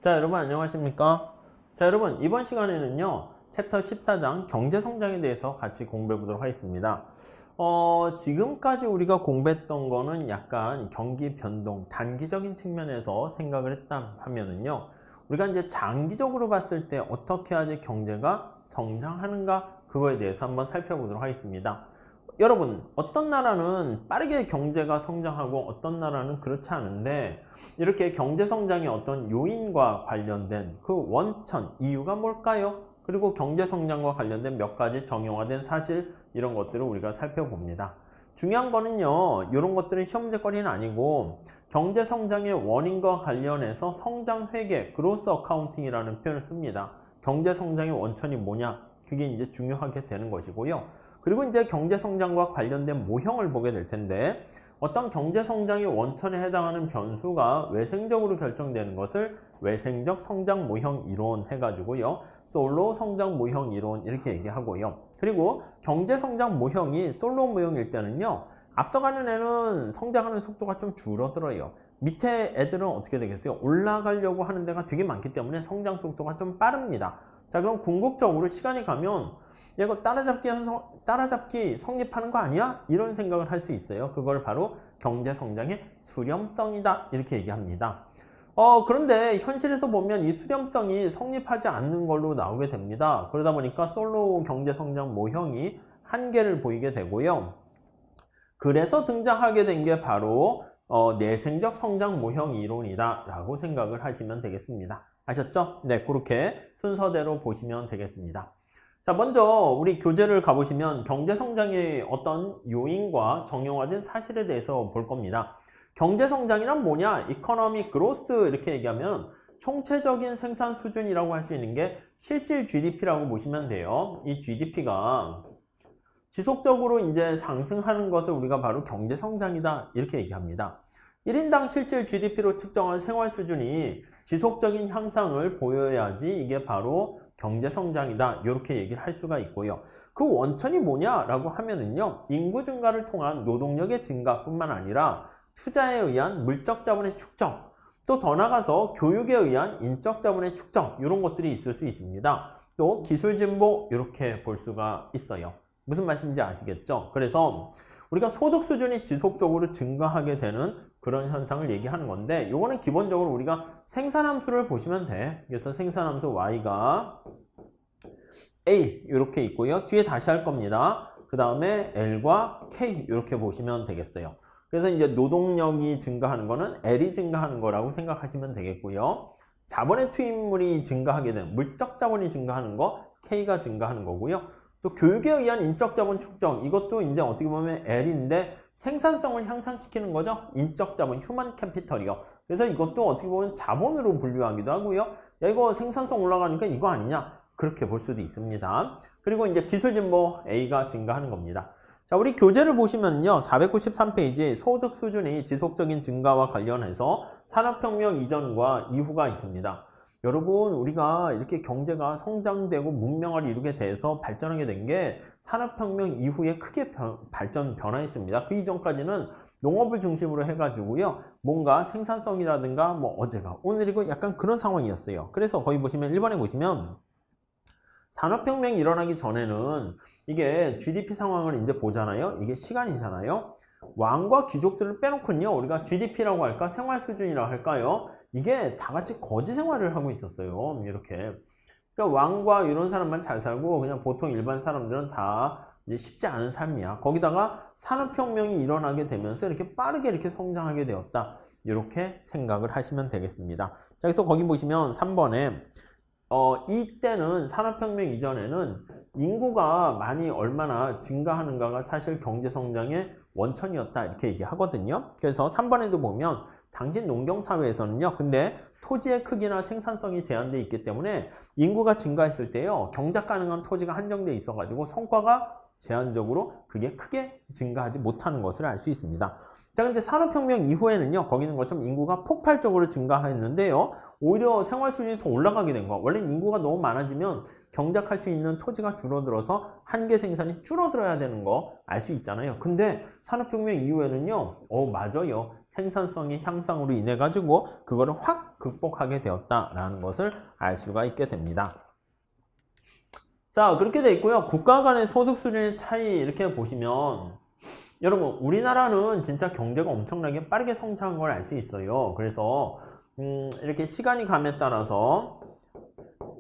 자, 여러분 안녕하십니까? 자, 여러분 이번 시간에는요 챕터 14장 경제성장에 대해서 같이 공부해 보도록 하겠습니다. 지금까지 우리가 공부했던 거는 약간 경기 변동, 단기적인 측면에서 생각을 했다 하면은요, 우리가 이제 장기적으로 봤을 때 어떻게 해야지 경제가 성장하는가, 그거에 대해서 한번 살펴보도록 하겠습니다. 여러분, 어떤 나라는 빠르게 경제가 성장하고 어떤 나라는 그렇지 않은데, 이렇게 경제 성장의 어떤 요인과 관련된 그 원천, 이유가 뭘까요? 그리고 경제 성장과 관련된 몇 가지 정형화된 사실, 이런 것들을 우리가 살펴봅니다. 중요한 거는요, 이런 것들은 시험 문제거리는 아니고, 경제 성장의 원인과 관련해서 성장 회계, 그로스 어카운팅이라는 표현을 씁니다. 경제 성장의 원천이 뭐냐? 그게 이제 중요하게 되는 것이고요. 그리고 이제 경제 성장과 관련된 모형을 보게 될 텐데, 어떤 경제 성장의 원천에 해당하는 변수가 외생적으로 결정되는 것을 외생적 성장 모형 이론 해가지고요, 솔로 성장 모형 이론 이렇게 얘기하고요. 그리고 경제 성장 모형이 솔로 모형일 때는요, 앞서가는 애는 성장하는 속도가 좀 줄어들어요. 밑에 애들은 어떻게 되겠어요? 올라가려고 하는 데가 되게 많기 때문에 성장 속도가 좀 빠릅니다. 자, 그럼 궁극적으로 시간이 가면 이거 따라잡기 성립하는 거 아니야? 이런 생각을 할 수 있어요. 그걸 바로 경제 성장의 수렴성이다, 이렇게 얘기합니다. 그런데 현실에서 보면 이 수렴성이 성립하지 않는 걸로 나오게 됩니다. 그러다 보니까 솔로 경제 성장 모형이 한계를 보이게 되고요. 그래서 등장하게 된 게 바로 내생적 성장 모형 이론이다 라고 생각을 하시면 되겠습니다. 아셨죠? 네, 그렇게 순서대로 보시면 되겠습니다. 자, 먼저 우리 교재를 가보시면 경제성장의 어떤 요인과 정형화된 사실에 대해서 볼 겁니다. 경제성장이란 뭐냐? 이코노믹 그로스 이렇게 얘기하면 총체적인 생산 수준이라고 할 수 있는 게 실질 GDP라고 보시면 돼요. 이 GDP가 지속적으로 이제 상승하는 것을 우리가 바로 경제성장이다, 이렇게 얘기합니다. 1인당 실질 GDP로 측정한 생활 수준이 지속적인 향상을 보여야지 이게 바로 경제성장이다, 이렇게 얘기를 할 수가 있고요. 그 원천이 뭐냐라고 하면은요, 인구 증가를 통한 노동력의 증가뿐만 아니라 투자에 의한 물적 자본의 축적, 또 더 나아가서 교육에 의한 인적 자본의 축적, 이런 것들이 있을 수 있습니다. 또 기술 진보, 이렇게 볼 수가 있어요. 무슨 말씀인지 아시겠죠? 그래서 우리가 소득 수준이 지속적으로 증가하게 되는 그런 현상을 얘기하는 건데, 요거는 기본적으로 우리가 생산함수를 보시면 돼. 그래서 생산함수 y가 a 이렇게 있고요. 뒤에 다시 할 겁니다. 그 다음에 l과 k 이렇게 보시면 되겠어요. 그래서 이제 노동력이 증가하는 거는 l이 증가하는 거라고 생각하시면 되겠고요. 자본의 투입물이 증가하게 되는, 물적 자본이 증가하는 거 k가 증가하는 거고요. 또 교육에 의한 인적 자본 축적, 이것도 이제 어떻게 보면 L인데 생산성을 향상시키는 거죠. 인적 자본, 휴먼 캐피털이요. 그래서 이것도 어떻게 보면 자본으로 분류하기도 하고요. 야, 이거 생산성 올라가니까 이거 아니냐? 그렇게 볼 수도 있습니다. 그리고 이제 기술 진보 A가 증가하는 겁니다. 자, 우리 교재를 보시면요, 493페이지 소득 수준이 지속적인 증가와 관련해서 산업혁명 이전과 이후가 있습니다. 여러분, 우리가 이렇게 경제가 성장되고 문명을 이루게 돼서 발전하게 된 게 산업혁명 이후에 크게 변화했습니다. 그 이전까지는 농업을 중심으로 해가지고요, 뭔가 생산성이라든가 뭐 어제가 오늘이고 약간 그런 상황이었어요. 그래서 거기 보시면 1번에 보시면 산업혁명이 일어나기 전에는 이게 GDP 상황을 이제 보잖아요. 이게 시간이잖아요. 왕과 귀족들을 빼놓고는요, 우리가 GDP라고 할까, 생활 수준이라고 할까요? 이게 다 같이 거지 생활을 하고 있었어요. 이렇게. 그러니까 왕과 이런 사람만 잘 살고 그냥 보통 일반 사람들은 다 이제 쉽지 않은 삶이야. 거기다가 산업혁명이 일어나게 되면서 이렇게 빠르게 이렇게 성장하게 되었다, 이렇게 생각을 하시면 되겠습니다. 자, 그래서 거기 보시면 3번에 이때는 산업혁명 이전에는 인구가 많이 얼마나 증가하는가가 사실 경제성장의 원천이었다, 이렇게 얘기하거든요. 그래서 3번에도 보면 당진 농경사회에서는요, 근데 토지의 크기나 생산성이 제한되어 있기 때문에 인구가 증가했을 때요, 경작 가능한 토지가 한정되어 있어가지고 성과가 제한적으로 그게 크게 증가하지 못하는 것을 알 수 있습니다. 자, 근데 산업혁명 이후에는요, 거기 있는 것처럼 인구가 폭발적으로 증가했는데요, 오히려 생활 수준이 더 올라가게 된 거. 원래 인구가 너무 많아지면 경작할 수 있는 토지가 줄어들어서 한계 생산이 줄어들어야 되는 거 알 수 있잖아요. 근데 산업혁명 이후에는요, 맞아요. 생산성의 향상으로 인해 가지고 그거를 확 극복하게 되었다라는 것을 알 수가 있게 됩니다. 자, 그렇게 돼 있고요. 국가 간의 소득 수준의 차이 이렇게 보시면 여러분, 우리나라는 진짜 경제가 엄청나게 빠르게 성장한 걸 알 수 있어요. 그래서 이렇게 시간이 감에 따라서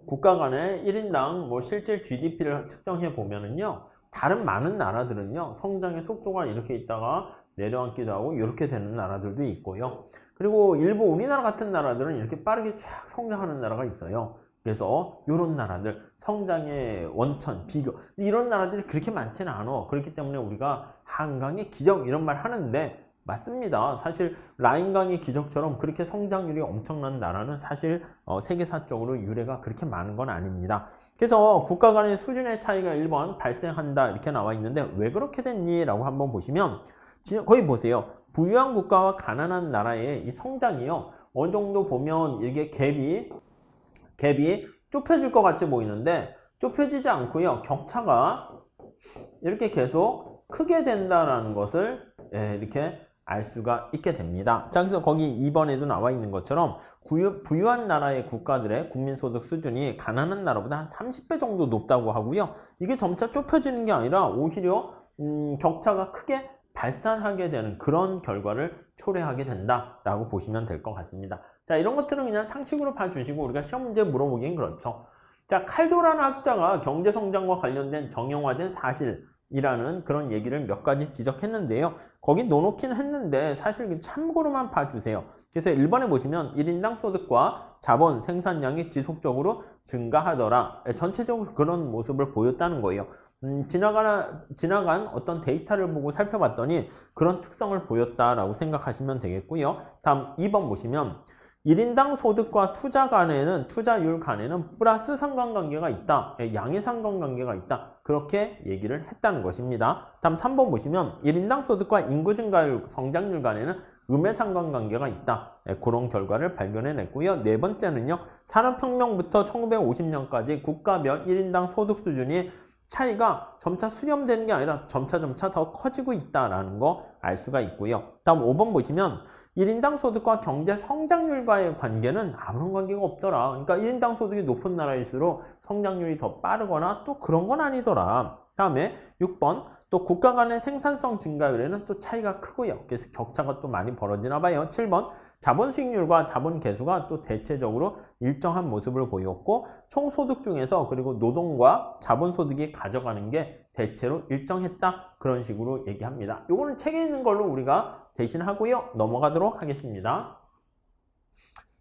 국가 간의 1인당 뭐 실질 GDP를 측정해 보면은요, 다른 많은 나라들은요, 성장의 속도가 이렇게 있다가 내려앉기도 하고 이렇게 되는 나라들도 있고요. 그리고 일부 우리나라 같은 나라들은 이렇게 빠르게 쫙 성장하는 나라가 있어요. 그래서 이런 나라들, 성장의 원천, 비교, 이런 나라들이 그렇게 많지는 않아. 그렇기 때문에 우리가 한강의 기적 이런 말 하는데 맞습니다. 사실 라인강의 기적처럼 그렇게 성장률이 엄청난 나라는 사실 세계사적으로 유례가 그렇게 많은 건 아닙니다. 그래서 국가 간의 수준의 차이가 1번 발생한다 이렇게 나와 있는데 왜 그렇게 됐니? 라고 한번 보시면 거기 보세요. 부유한 국가와 가난한 나라의 이 성장이요. 어느 정도 보면 이게 갭이 좁혀질 것 같이 보이는데 좁혀지지 않고요. 격차가 이렇게 계속 크게 된다라는 것을 이렇게 알 수가 있게 됩니다. 자, 그래서 거기 2번에도 나와 있는 것처럼 부유한 나라의 국가들의 국민소득 수준이 가난한 나라보다 한 30배 정도 높다고 하고요. 이게 점차 좁혀지는 게 아니라 오히려 격차가 크게 발산하게 되는 그런 결과를 초래하게 된다라고 보시면 될 것 같습니다. 자, 이런 것들은 그냥 상식으로 봐주시고 우리가 시험 문제 물어보기엔 그렇죠. 자, 칼도라는 학자가 경제성장과 관련된 정형화된 사실이라는 그런 얘기를 몇 가지 지적했는데요. 거기 넣어놓긴 했는데 사실 참고로만 봐주세요. 그래서 1번에 보시면 1인당 소득과 자본 생산량이 지속적으로 증가하더라. 전체적으로 그런 모습을 보였다는 거예요. 지나간 어떤 데이터를 보고 살펴봤더니 그런 특성을 보였다라고 생각하시면 되겠고요. 다음 2번 보시면 1인당 소득과 투자율 간에는 플러스 상관관계가 있다. 양의 상관관계가 있다. 그렇게 얘기를 했다는 것입니다. 다음 3번 보시면 1인당 소득과 인구 증가율, 성장률 간에는 음의 상관관계가 있다. 그런 결과를 발견해냈고요. 네 번째는요. 산업혁명부터 1950년까지 국가별 1인당 소득 수준이 차이가 점차 수렴되는 게 아니라 점차 더 커지고 있다는 거 알 수가 있고요. 다음 5번 보시면 1인당 소득과 경제 성장률과의 관계는 아무런 관계가 없더라. 그러니까 1인당 소득이 높은 나라일수록 성장률이 더 빠르거나 또 그런 건 아니더라. 다음에 6번 또 국가 간의 생산성 증가율에는 또 차이가 크고요. 그래서 격차가 또 많이 벌어지나 봐요. 7번 자본 수익률과 자본 계수가 또 대체적으로 일정한 모습을 보였고 총소득 중에서 그리고 노동과 자본 소득이 가져가는 게 대체로 일정했다. 그런 식으로 얘기합니다. 요거는 책에 있는 걸로 우리가 대신하고요. 넘어가도록 하겠습니다.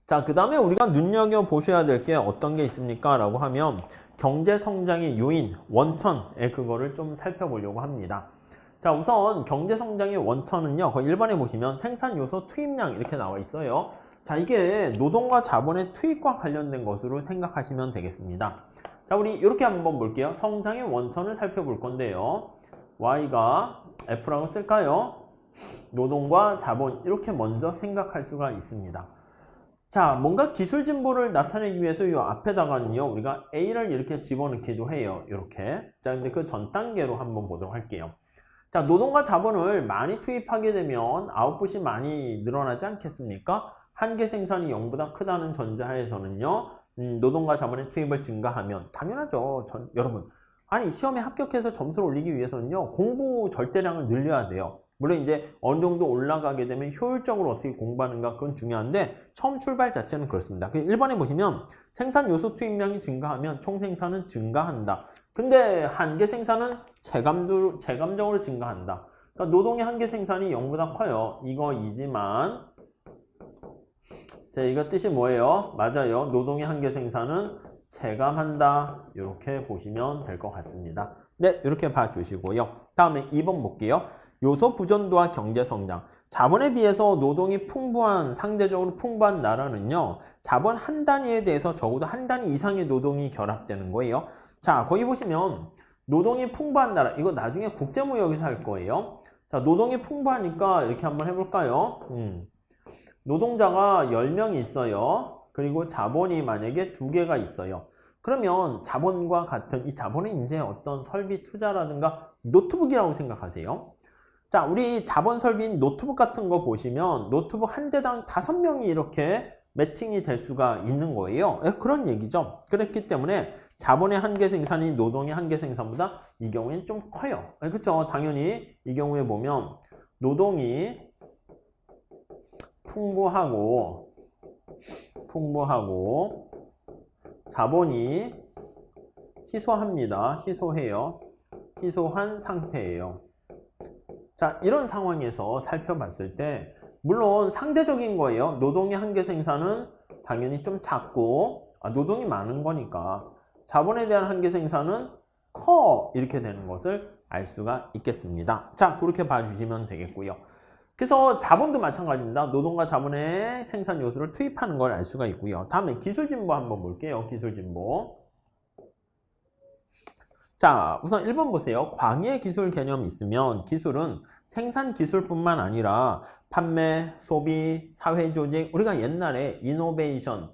자, 그 다음에 우리가 눈여겨보셔야 될 게 어떤 게 있습니까? 라고 하면 경제성장의 요인, 원천에 그거를 좀 살펴보려고 합니다. 자, 우선 경제성장의 원천은요. 거기 1번에 보시면 생산요소 투입량 이렇게 나와 있어요. 자, 이게 노동과 자본의 투입과 관련된 것으로 생각하시면 되겠습니다. 자, 우리 이렇게 한번 볼게요. 성장의 원천을 살펴볼 건데요. Y가 F라고 쓸까요? 노동과 자본 이렇게 먼저 생각할 수가 있습니다. 자, 뭔가 기술 진보를 나타내기 위해서 이 앞에다가는요, 우리가 A를 이렇게 집어넣기도 해요. 이렇게. 자, 근데 그 전 단계로 한번 보도록 할게요. 자, 노동과 자본을 많이 투입하게 되면 아웃풋이 많이 늘어나지 않겠습니까? 한계 생산이 0보다 크다는 전제하에서는요, 노동과 자본의 투입을 증가하면 당연하죠. 여러분. 아니, 시험에 합격해서 점수를 올리기 위해서는요, 공부 절대량을 늘려야 돼요. 물론 이제 어느 정도 올라가게 되면 효율적으로 어떻게 공부하는가 그건 중요한데 처음 출발 자체는 그렇습니다. 1번에 보시면 생산 요소 투입량이 증가하면 총 생산은 증가한다. 근데 한계 생산은 체감적으로 증가한다. 그러니까 노동의 한계 생산이 0보다 커요. 이거이지만 자, 이거 뜻이 뭐예요? 맞아요. 노동의 한계 생산은 체감한다. 이렇게 보시면 될 것 같습니다. 네, 이렇게 봐주시고요. 다음에 2번 볼게요. 요소 부존도와 경제성장. 자본에 비해서 노동이 상대적으로 풍부한 나라는요, 자본 한 단위에 대해서 적어도 한 단위 이상의 노동이 결합되는 거예요. 자, 거기 보시면 노동이 풍부한 나라, 이거 나중에 국제무역에서 할 거예요. 자, 노동이 풍부하니까 이렇게 한번 해볼까요? 노동자가 10명이 있어요. 그리고 자본이 만약에 2개가 있어요. 그러면 자본과 같은 이 자본은 이제 어떤 설비 투자라든가 노트북이라고 생각하세요. 자, 우리 자본 설비인 노트북 같은 거 보시면 노트북 한 대당 5명이 이렇게 매칭이 될 수가 있는 거예요. 그런 얘기죠. 그렇기 때문에 자본의 한계 생산이 노동의 한계 생산보다 이 경우에는 좀 커요. 그렇죠? 당연히 이 경우에 보면 노동이 풍부하고 자본이 희소합니다. 희소해요. 희소한 상태예요. 자, 이런 상황에서 살펴봤을 때 물론 상대적인 거예요. 노동의 한계 생산은 당연히 좀 작고 노동이 많은 거니까 자본에 대한 한계 생산은 커 이렇게 되는 것을 알 수가 있겠습니다. 자, 그렇게 봐주시면 되겠고요. 그래서 자본도 마찬가지입니다. 노동과 자본의 생산 요소를 투입하는 걸 알 수가 있고요. 다음에 기술 진보 한번 볼게요. 기술 진보. 자, 우선 1번 보세요. 광의 기술 개념이 있으면 기술은 생산 기술뿐만 아니라 판매, 소비, 사회 조직, 우리가 옛날에 이노베이션,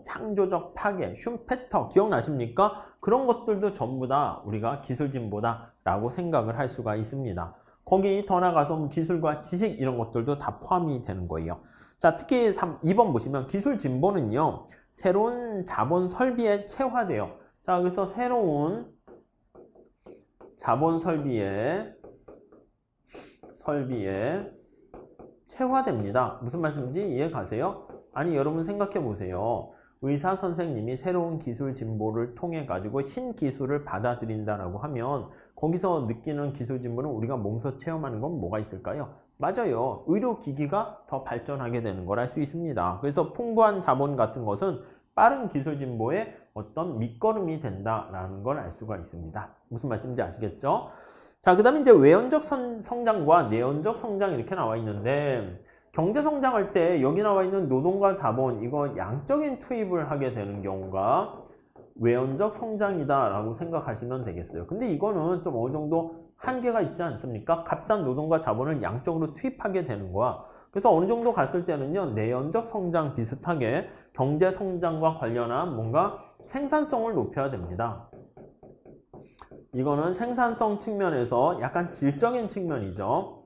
창조적 파괴, 슈페터 기억나십니까? 그런 것들도 전부 다 우리가 기술 진보다 라고 생각을 할 수가 있습니다. 거기 더 나가서 기술과 지식 이런 것들도 다 포함이 되는 거예요. 자, 특히 2번 보시면 기술 진보는요, 새로운 자본 설비에 체화돼요. 자, 그래서 새로운 자본 설비에 체화됩니다. 무슨 말씀인지 이해 가세요? 아니, 여러분 생각해 보세요. 의사 선생님이 새로운 기술 진보를 통해 가지고 신기술을 받아들인다라고 하면 거기서 느끼는 기술 진보는 우리가 몸소 체험하는 건 뭐가 있을까요? 맞아요. 의료기기가 더 발전하게 되는 걸 알 수 있습니다. 그래서 풍부한 자본 같은 것은 빠른 기술 진보의 어떤 밑거름이 된다라는 걸 알 수가 있습니다. 무슨 말씀인지 아시겠죠? 자, 그 다음에 이제 외연적 성장과 내연적 성장 이렇게 나와 있는데 경제 성장할 때 여기 나와 있는 노동과 자본 이거 양적인 투입을 하게 되는 경우가 외연적 성장이다 라고 생각하시면 되겠어요. 근데 이거는 좀 어느 정도 한계가 있지 않습니까? 값싼 노동과 자본을 양적으로 투입하게 되는 거야. 그래서 어느 정도 갔을 때는요, 내연적 성장 비슷하게 경제 성장과 관련한 뭔가 생산성을 높여야 됩니다. 이거는 생산성 측면에서 약간 질적인 측면이죠.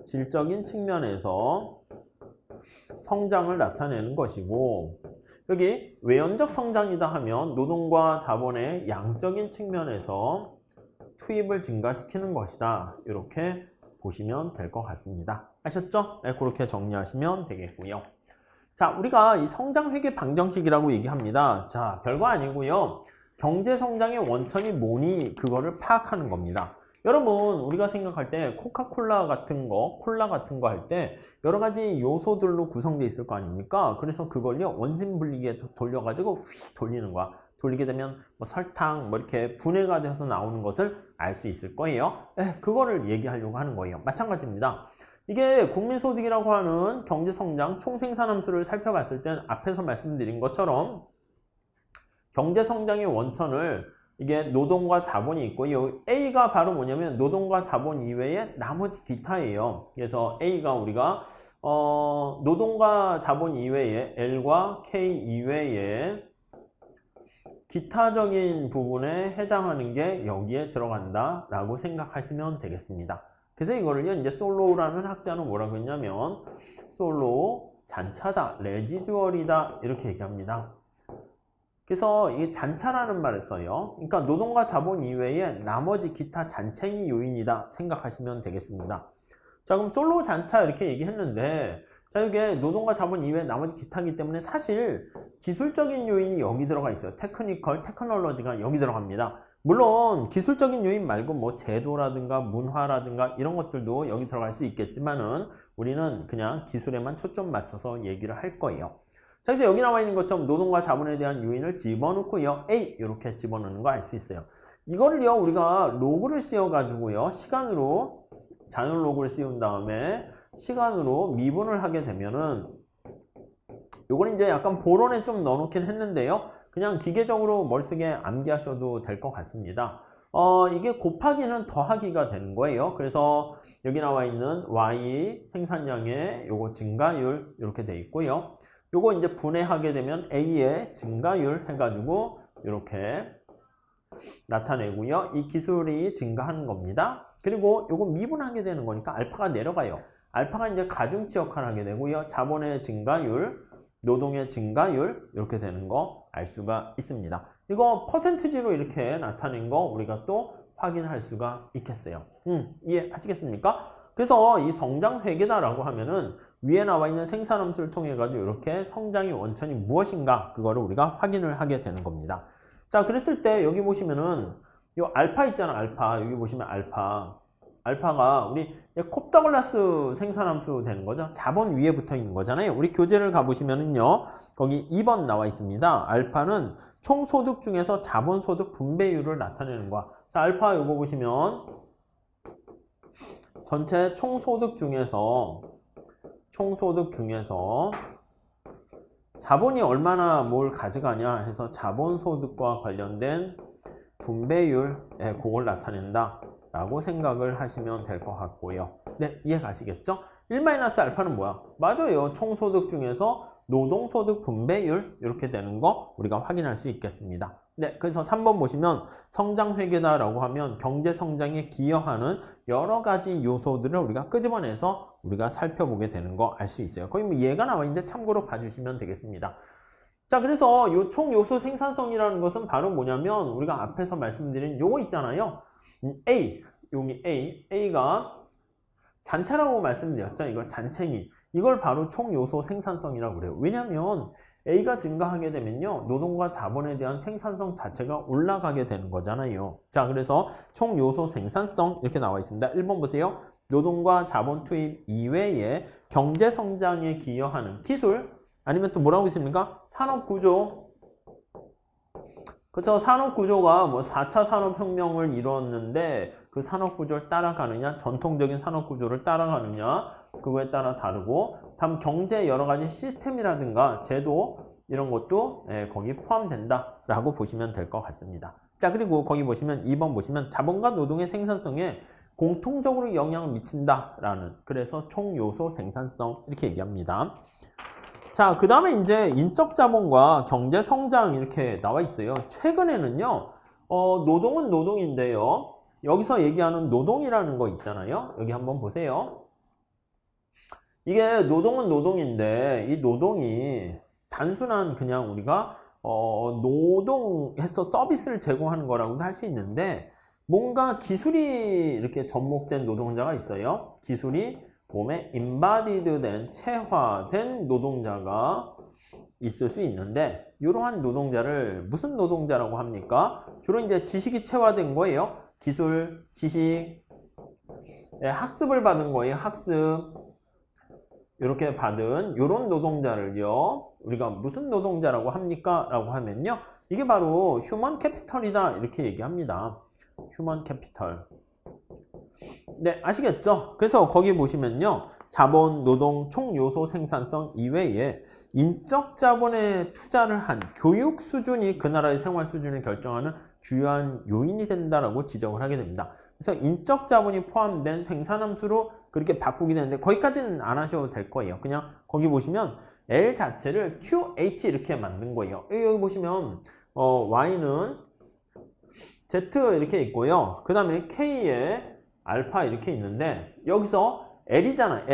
질적인 측면에서 성장을 나타내는 것이고, 여기 외연적 성장이다 하면 노동과 자본의 양적인 측면에서 투입을 증가시키는 것이다. 이렇게 보시면 될 것 같습니다. 아셨죠? 네, 그렇게 정리하시면 되겠고요. 자, 우리가 이 성장회계 방정식이라고 얘기합니다. 자, 별거 아니고요. 경제 성장의 원천이 뭐니? 그거를 파악하는 겁니다. 여러분, 우리가 생각할 때 코카콜라 같은 거, 콜라 같은 거 할 때 여러 가지 요소들로 구성되어 있을 거 아닙니까? 그래서 그걸요, 원심 분리기에 돌려가지고 휙 돌리는 거야. 돌리게 되면 설탕, 이렇게 분해가 돼서 나오는 것을 알 수 있을 거예요. 그거를 얘기하려고 하는 거예요. 마찬가지입니다. 이게 국민소득이라고 하는 경제성장 총생산함수를 살펴봤을 땐 앞에서 말씀드린 것처럼 경제성장의 원천을 이게 노동과 자본이 있고 이 A가 바로 뭐냐면 노동과 자본 이외에 나머지 기타예요. 그래서 A가 우리가 노동과 자본 이외에 L과 K 이외에 기타적인 부분에 해당하는 게 여기에 들어간다 라고 생각하시면 되겠습니다. 그래서 이거를요, 이제 솔로우라는 학자는 뭐라고 했냐면 솔로우 잔차다, 레지듀얼이다 이렇게 얘기합니다. 그래서 이게 잔차라는 말을 써요. 그러니까 노동과 자본 이외에 나머지 기타 잔챙이 요인이다 생각하시면 되겠습니다. 자, 그럼 솔로 잔차 이렇게 얘기했는데, 자, 이게 노동과 자본 이외에 나머지 기타이기 때문에 사실 기술적인 요인이 여기 들어가 있어요. 테크니컬, 테크놀로지가 여기 들어갑니다. 물론 기술적인 요인 말고 제도라든가 문화라든가 이런 것들도 여기 들어갈 수 있겠지만은 우리는 그냥 기술에만 초점 맞춰서 얘기를 할 거예요. 자, 그래서 여기 나와 있는 것처럼 노동과 자본에 대한 요인을 집어넣고요. A 이렇게 집어넣는 거 알 수 있어요. 이거를요, 우리가 로그를 씌워가지고요, 시간으로 자연 로그를 씌운 다음에 시간으로 미분을 하게 되면은 요거는 이제 약간 보론에 좀 넣어놓긴 했는데요. 그냥 기계적으로 머릿속에 암기하셔도 될 것 같습니다. 이게 곱하기는 더하기가 되는 거예요. 그래서 여기 나와 있는 Y 생산량의 요거 증가율 이렇게 돼 있고요. 요거 이제 분해하게 되면 A의 증가율 해가지고 이렇게 나타내고요. 이 기술이 증가하는 겁니다. 그리고 요거 미분하게 되는 거니까 알파가 내려가요. 알파가 이제 가중치 역할을 하게 되고요. 자본의 증가율, 노동의 증가율 이렇게 되는 거 알 수가 있습니다. 이거 퍼센트지로 이렇게 나타낸 거 우리가 또 확인할 수가 있겠어요. 이해하시겠습니까? 그래서 이 성장 회계다라고 하면은 위에 나와 있는 생산함수를 통해 가지고 이렇게 성장의 원천이 무엇인가 그거를 우리가 확인을 하게 되는 겁니다. 자, 그랬을 때 여기 보시면은 요 알파 있잖아, 알파. 여기 보시면 알파가 우리 콥더글라스 생산함수 되는 거죠. 자본 위에 붙어 있는 거잖아요. 우리 교재를 가보시면은요, 거기 2번 나와 있습니다. 알파는 총소득 중에서 자본소득 분배율을 나타내는 거야. 자, 알파 요거 보시면 전체 총소득 중에서 자본이 얼마나 뭘 가져가냐 해서 자본소득과 관련된 분배율, 그걸 나타낸다 라고 생각을 하시면 될 것 같고요. 네, 이해 가시겠죠? 1-알파는 뭐야? 맞아요. 총소득 중에서 노동소득 분배율 이렇게 되는 거 우리가 확인할 수 있겠습니다. 네, 그래서 3번 보시면 성장회계다라고 하면 경제성장에 기여하는 여러 가지 요소들을 우리가 끄집어내서 우리가 살펴보게 되는 거 알 수 있어요. 거기 뭐 얘가 나와 있는데 참고로 봐주시면 되겠습니다. 자, 그래서 요 총요소 생산성이라는 것은 바로 뭐냐면 우리가 앞에서 말씀드린 요거 있잖아요. 여기 A가 잔차라고 말씀드렸죠. 이거 잔챙이. 이걸 바로 총요소 생산성이라고 그래요. 왜냐하면 A가 증가하게 되면요. 노동과 자본에 대한 생산성 자체가 올라가게 되는 거잖아요. 자, 그래서 총요소 생산성 이렇게 나와 있습니다. 1번 보세요. 노동과 자본 투입 이외에 경제 성장에 기여하는 기술 아니면 또 뭐라고 있습니까? 산업구조. 그쵸? 산업구조가 뭐 4차 산업혁명을 이뤘는데 그 산업구조를 따라가느냐, 전통적인 산업구조를 따라가느냐, 그거에 따라 다르고, 다음 경제 여러 가지 시스템이라든가 제도 이런 것도 거기 포함된다라고 보시면 될 것 같습니다. 자, 그리고 거기 보시면 2번 보시면 자본과 노동의 생산성에 공통적으로 영향을 미친다라는, 그래서 총요소 생산성 이렇게 얘기합니다. 자, 그 다음에 이제 인적 자본과 경제 성장 이렇게 나와 있어요. 최근에는요, 노동은 노동인데요. 여기서 얘기하는 노동이라는 거 있잖아요. 여기 한번 보세요. 이게 노동은 노동인데, 이 노동이 단순한 그냥 우리가, 노동해서 서비스를 제공하는 거라고도 할 수 있는데, 뭔가 기술이 이렇게 접목된 노동자가 있어요. 기술이 몸에 인바디드 된, 체화된 노동자가 있을 수 있는데, 이러한 노동자를 무슨 노동자라고 합니까? 주로 이제 지식이 체화된 거예요. 기술, 지식, 학습을 받은 거예요. 학습. 이렇게 받은 이런 노동자를요, 우리가 무슨 노동자라고 합니까? 라고 하면요, 이게 바로 휴먼 캐피털이다. 이렇게 얘기합니다. 휴먼 캐피털. 네, 아시겠죠? 그래서 거기 보시면요, 자본, 노동, 총요소 생산성 이외에 인적 자본에 투자를 한 교육 수준이 그 나라의 생활 수준을 결정하는 주요한 요인이 된다라고 지적을 하게 됩니다. 그래서 인적 자본이 포함된 생산함수로 그렇게 바꾸게 되는데 거기까지는 안 하셔도 될 거예요. 그냥 거기 보시면 L 자체를 QH 이렇게 만든 거예요. 여기 보시면 Y는 Z 이렇게 있고요. 그 다음에 K에 알파 이렇게 있는데 여기서 L이잖아.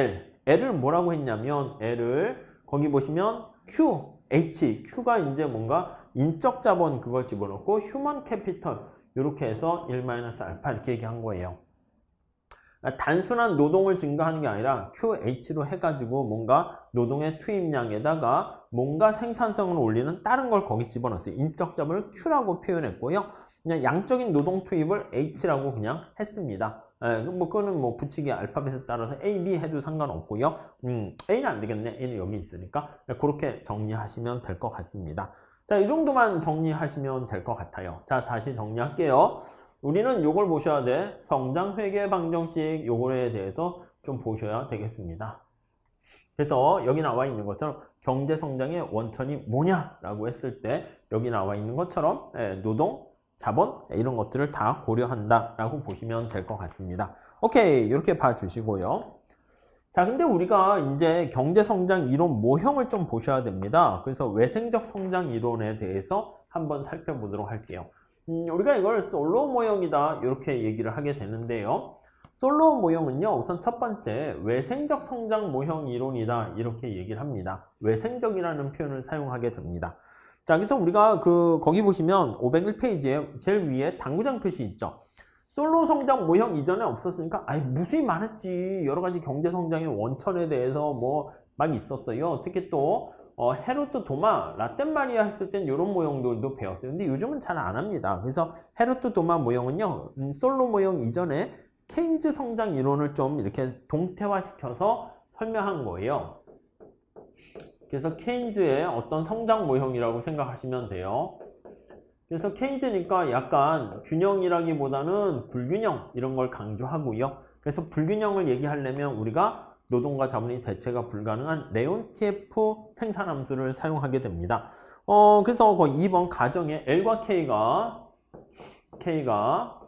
L을 뭐라고 했냐면 L을 거기 보시면 Q가 이제 뭔가 인적 자본 그걸 집어넣고 휴먼 캐피털 이렇게 해서 1-알파 이렇게 얘기한 거예요. 단순한 노동을 증가하는 게 아니라 QH로 해가지고 뭔가 노동의 투입량에다가 뭔가 생산성을 올리는 다른 걸 거기 집어넣었어요. 인적 자본을 Q라고 표현했고요. 그냥 양적인 노동 투입을 H라고 그냥 했습니다. 뭐 그거는 뭐 붙이기 알파벳에 따라서 A, B 해도 상관없고요. A는 안 되겠네. A는 여기 있으니까 그렇게 정리하시면 될 것 같습니다. 자, 이 정도만 정리하시면 될 것 같아요. 자, 다시 정리할게요. 우리는 요걸 보셔야 돼. 성장 회계 방정식 요거에 대해서 좀 보셔야 되겠습니다. 그래서 여기 나와 있는 것처럼 경제 성장의 원천이 뭐냐라고 했을 때 여기 나와 있는 것처럼 노동, 자본 이런 것들을 다 고려한다라고 보시면 될 것 같습니다. 오케이, 이렇게 봐주시고요. 자, 근데 우리가 이제 경제성장 이론 모형을 좀 보셔야 됩니다. 그래서 외생적 성장 이론에 대해서 한번 살펴보도록 할게요. 우리가 이걸 솔로 모형이다 이렇게 얘기를 하게 되는데요. 솔로몬 모형은요, 우선 첫 번째, 외생적 성장 모형 이론이다. 이렇게 얘기를 합니다. 외생적이라는 표현을 사용하게 됩니다. 자, 그래서 우리가 거기 보시면 501페이지에 제일 위에 당구장 표시 있죠. 솔로 성장 모형 이전에 없었으니까, 아이, 무수히 많았지. 여러 가지 경제 성장의 원천에 대해서 뭐 막 있었어요. 특히 또, 헤로트 도마, 라떼 마리아 했을 땐 이런 모형들도 배웠어요. 근데 요즘은 잘 안 합니다. 그래서 헤로트 도마 모형은요, 솔로 모형 이전에 케인즈 성장 이론을 좀 이렇게 동태화시켜서 설명한 거예요. 그래서 케인즈의 어떤 성장 모형이라고 생각하시면 돼요. 그래서 케인즈니까 약간 균형이라기보다는 불균형 이런 걸 강조하고요. 그래서 불균형을 얘기하려면 우리가 노동과 자본이 대체가 불가능한 레온티에프 생산함수를 사용하게 됩니다. 그래서 2번 가정에 L과 K가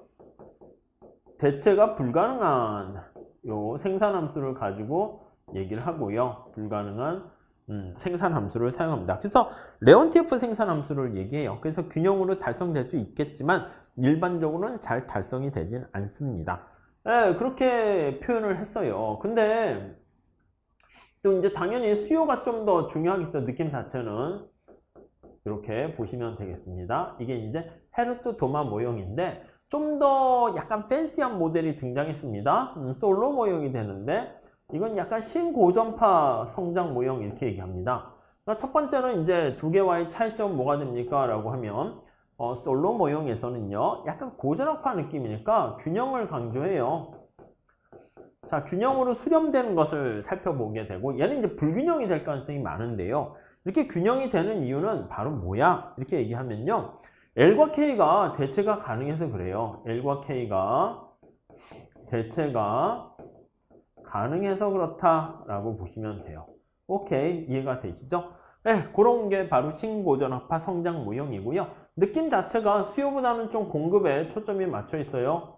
대체가 불가능한 요 생산함수를 가지고 얘기를 하고요. 불가능한 생산함수를 사용합니다. 그래서 레온티에프 생산함수를 얘기해요. 그래서 균형으로 달성될 수 있겠지만 일반적으로는 잘 달성이 되진 않습니다. 네, 그렇게 표현을 했어요. 근데 또 이제 당연히 수요가 좀 더 중요하겠죠. 느낌 자체는 이렇게 보시면 되겠습니다. 이게 이제 헤르트 도마 모형인데 좀 더 약간 팬시한 모델이 등장했습니다. 솔로 모형이 되는데 이건 약간 신고전파 성장 모형 이렇게 얘기합니다. 그러니까 첫 번째는 이제 두 개와의 차이점 뭐가 됩니까? 라고 하면 솔로 모형에서는요 약간 고전학파 느낌이니까 균형을 강조해요. 자, 균형으로 수렴되는 것을 살펴보게 되고 얘는 이제 불균형이 될 가능성이 많은데요. 이렇게 균형이 되는 이유는 바로 뭐야? 이렇게 얘기하면요. L과 K가 대체가 가능해서 그래요. L과 K가 대체가 가능해서 그렇다라고 보시면 돼요. 오케이, 이해가 되시죠? 네, 그런 게 바로 신고전학파 성장 모형이고요. 느낌 자체가 수요보다는 좀 공급에 초점이 맞춰 있어요.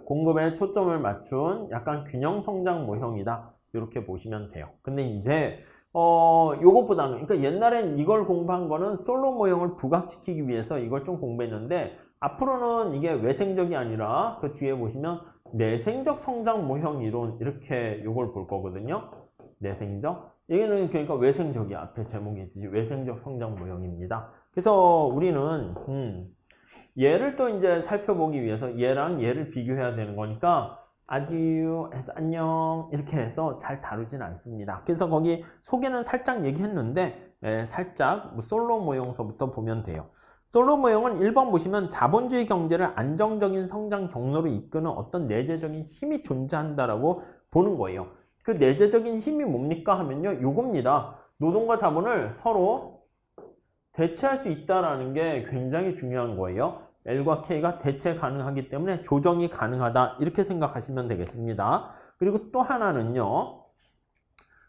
공급에 초점을 맞춘 약간 균형 성장 모형이다. 이렇게 보시면 돼요. 근데 이제 요것보다는 그러니까 옛날엔 이걸 공부한 거는 솔로 모형을 부각시키기 위해서 이걸 좀 공부했는데 앞으로는 이게 외생적이 아니라 그 뒤에 보시면 내생적 성장 모형 이론 이렇게 요걸 볼 거거든요. 내생적. 얘는 그러니까 외생적이야. 앞에 제목이 있듯이 외생적 성장 모형입니다. 그래서 우리는 얘를 또 이제 살펴보기 위해서 얘랑 얘를 비교해야 되는 거니까 아듀 해서 안녕 이렇게 해서 잘 다루진 않습니다. 그래서 거기 소개는 살짝 얘기했는데 살짝 솔로 모형서부터 보면 돼요. 솔로 모형은 1번 보시면 자본주의 경제를 안정적인 성장 경로로 이끄는 어떤 내재적인 힘이 존재한다라고 보는 거예요. 그 내재적인 힘이 뭡니까 하면요. 요겁니다. 노동과 자본을 서로 대체할 수 있다는 게 굉장히 중요한 거예요. L과 K가 대체 가능하기 때문에 조정이 가능하다 이렇게 생각하시면 되겠습니다. 그리고 또 하나는요.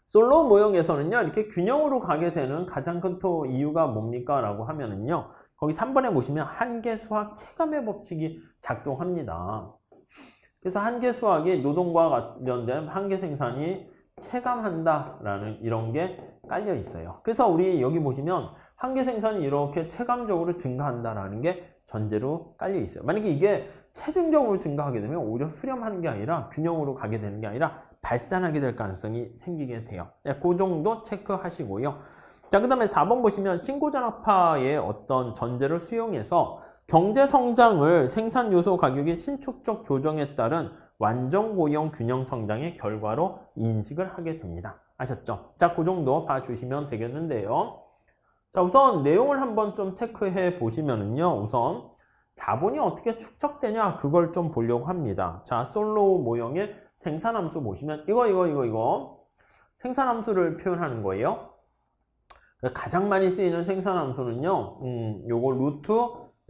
솔로 모형에서는요. 이렇게 균형으로 가게 되는 가장 큰 또 이유가 뭡니까? 라고 하면은요. 거기 3번에 보시면 한계수학 체감의 법칙이 작동합니다. 그래서 한계수학이 노동과 관련된 한계생산이 체감한다라는 이런 게 깔려 있어요. 그래서 우리 여기 보시면 한계생산이 이렇게 체감적으로 증가한다라는 게 전제로 깔려 있어요. 만약에 이게 체증적으로 증가하게 되면 오히려 수렴하는 게 아니라 균형으로 가게 되는 게 아니라 발산하게 될 가능성이 생기게 돼요. 그 정도 체크하시고요. 자, 그 다음에 4번 보시면 신고전학파의 어떤 전제를 수용해서 경제 성장을 생산 요소 가격의 신축적 조정에 따른 완전 고용 균형 성장의 결과로 인식을 하게 됩니다. 아셨죠? 자, 그 정도 봐주시면 되겠는데요. 자, 우선 내용을 한번 좀 체크해 보시면은요. 우선 자본이 어떻게 축적되냐 그걸 좀 보려고 합니다. 자, 솔로 모형의 생산함수 보시면 이거 생산함수를 표현하는 거예요. 가장 많이 쓰이는 생산함수는요. 요거 루트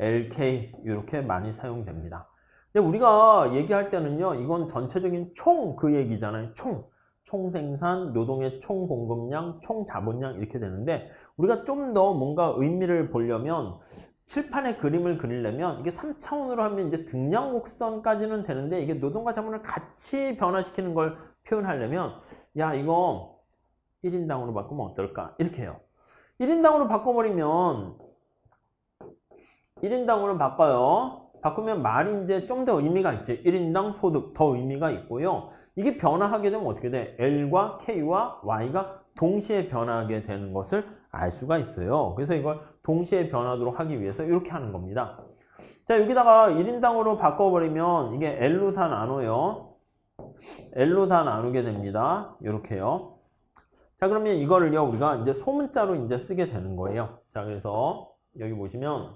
LK 이렇게 많이 사용됩니다. 근데 우리가 얘기할 때는요. 이건 전체적인 총 그 얘기잖아요. 총 생산, 노동의 총 공급량, 총 자본량 이렇게 되는데 우리가 좀 더 뭔가 의미를 보려면 칠판에 그림을 그리려면 이게 3차원으로 하면 이제 등량 곡선까지는 되는데 이게 노동과 자본을 같이 변화시키는 걸 표현하려면 야 이거 1인당으로 바꾸면 어떨까? 이렇게 해요. 1인당으로 바꿔버리면 1인당으로 바꿔요. 바꾸면 말이 이제 좀 더 의미가 있지. 1인당 소득 더 의미가 있고요. 이게 변화하게 되면 어떻게 돼? L과 K와 Y가 동시에 변화하게 되는 것을 알 수가 있어요. 그래서 이걸 동시에 변하도록 하기 위해서 이렇게 하는 겁니다. 자, 여기다가 1인당으로 바꿔버리면 이게 L로 다 나눠요. L로 다 나누게 됩니다. 이렇게요. 자, 그러면 이거를요, 우리가 이제 소문자로 이제 쓰게 되는 거예요. 자, 그래서 여기 보시면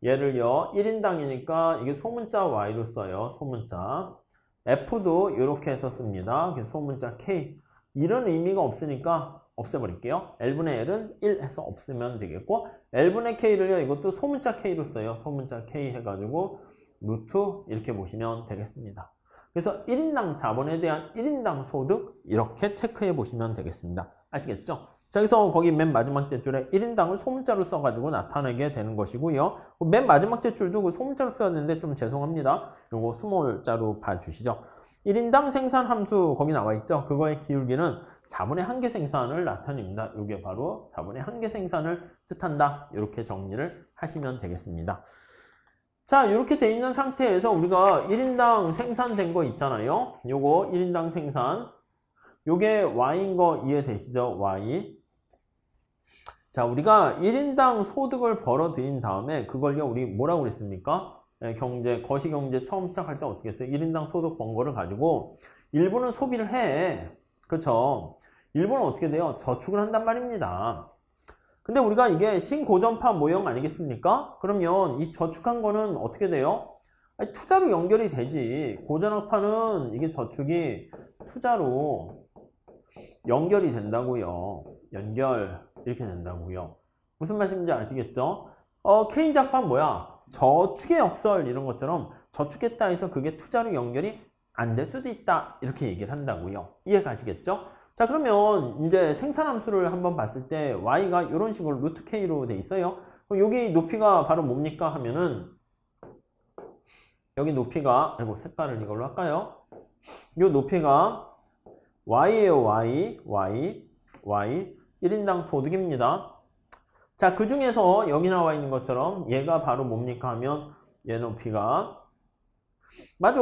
얘를요, 1인당이니까 이게 소문자 Y로 써요. 소문자. F도 이렇게 해서 씁니다. 그래서 소문자 K. 이런 의미가 없으니까 없애버릴게요. L분의 L은 1 해서 없으면 되겠고, L분의 K를요, 이것도 소문자 K로 써요. 소문자 K 해가지고, 루트 이렇게 보시면 되겠습니다. 그래서 1인당 자본에 대한 1인당 소득 이렇게 체크해 보시면 되겠습니다. 아시겠죠? 자, 그래서 거기 맨 마지막 제줄에 1인당을 소문자로 써가지고 나타내게 되는 것이고요. 맨 마지막 제줄도 그 소문자로 써야 되는데 좀 죄송합니다. 요거 스몰자로 봐주시죠. 1인당 생산 함수 거기 나와 있죠. 그거의 기울기는 자본의 한계 생산을 나타냅니다. 이게 바로 자본의 한계 생산을 뜻한다. 이렇게 정리를 하시면 되겠습니다. 자, 이렇게 돼 있는 상태에서 우리가 1인당 생산된 거 있잖아요. 요거 1인당 생산. 요게 Y인 거 이해되시죠? Y. 자, 우리가 1인당 소득을 벌어들인 다음에 그걸요, 우리 뭐라고 그랬습니까? 거시경제 처음 시작할 때 어떻게 했어요? 1인당 소득 번 거를 가지고 일부는 소비를 해. 그렇죠? 일부는 어떻게 돼요? 저축을 한단 말입니다. 근데 우리가 이게 신고전파 모형 아니겠습니까? 그러면 이 저축한 거는 어떻게 돼요? 아니, 투자로 연결이 되지. 고전학파는 이게 저축이 투자로 연결이 된다고요. 연결 이렇게 된다고요. 무슨 말씀인지 아시겠죠? 케인작파는 뭐야? 저축의 역설 이런 것처럼 저축했다 해서 그게 투자로 연결이 안 될 수도 있다. 이렇게 얘기를 한다고요. 이해 가시겠죠? 자, 그러면 이제 생산함수를 한번 봤을 때 y가 이런 식으로 루트 k로 돼 있어요. 여기 높이가 바로 뭡니까 하면은 여기 높이가 색깔을 이걸로 할까요? 이 높이가 y예요. y 1인당 소득입니다. 자, 그 중에서 여기 나와 있는 것처럼 얘가 바로 뭡니까 하면 얘 높이가 맞아,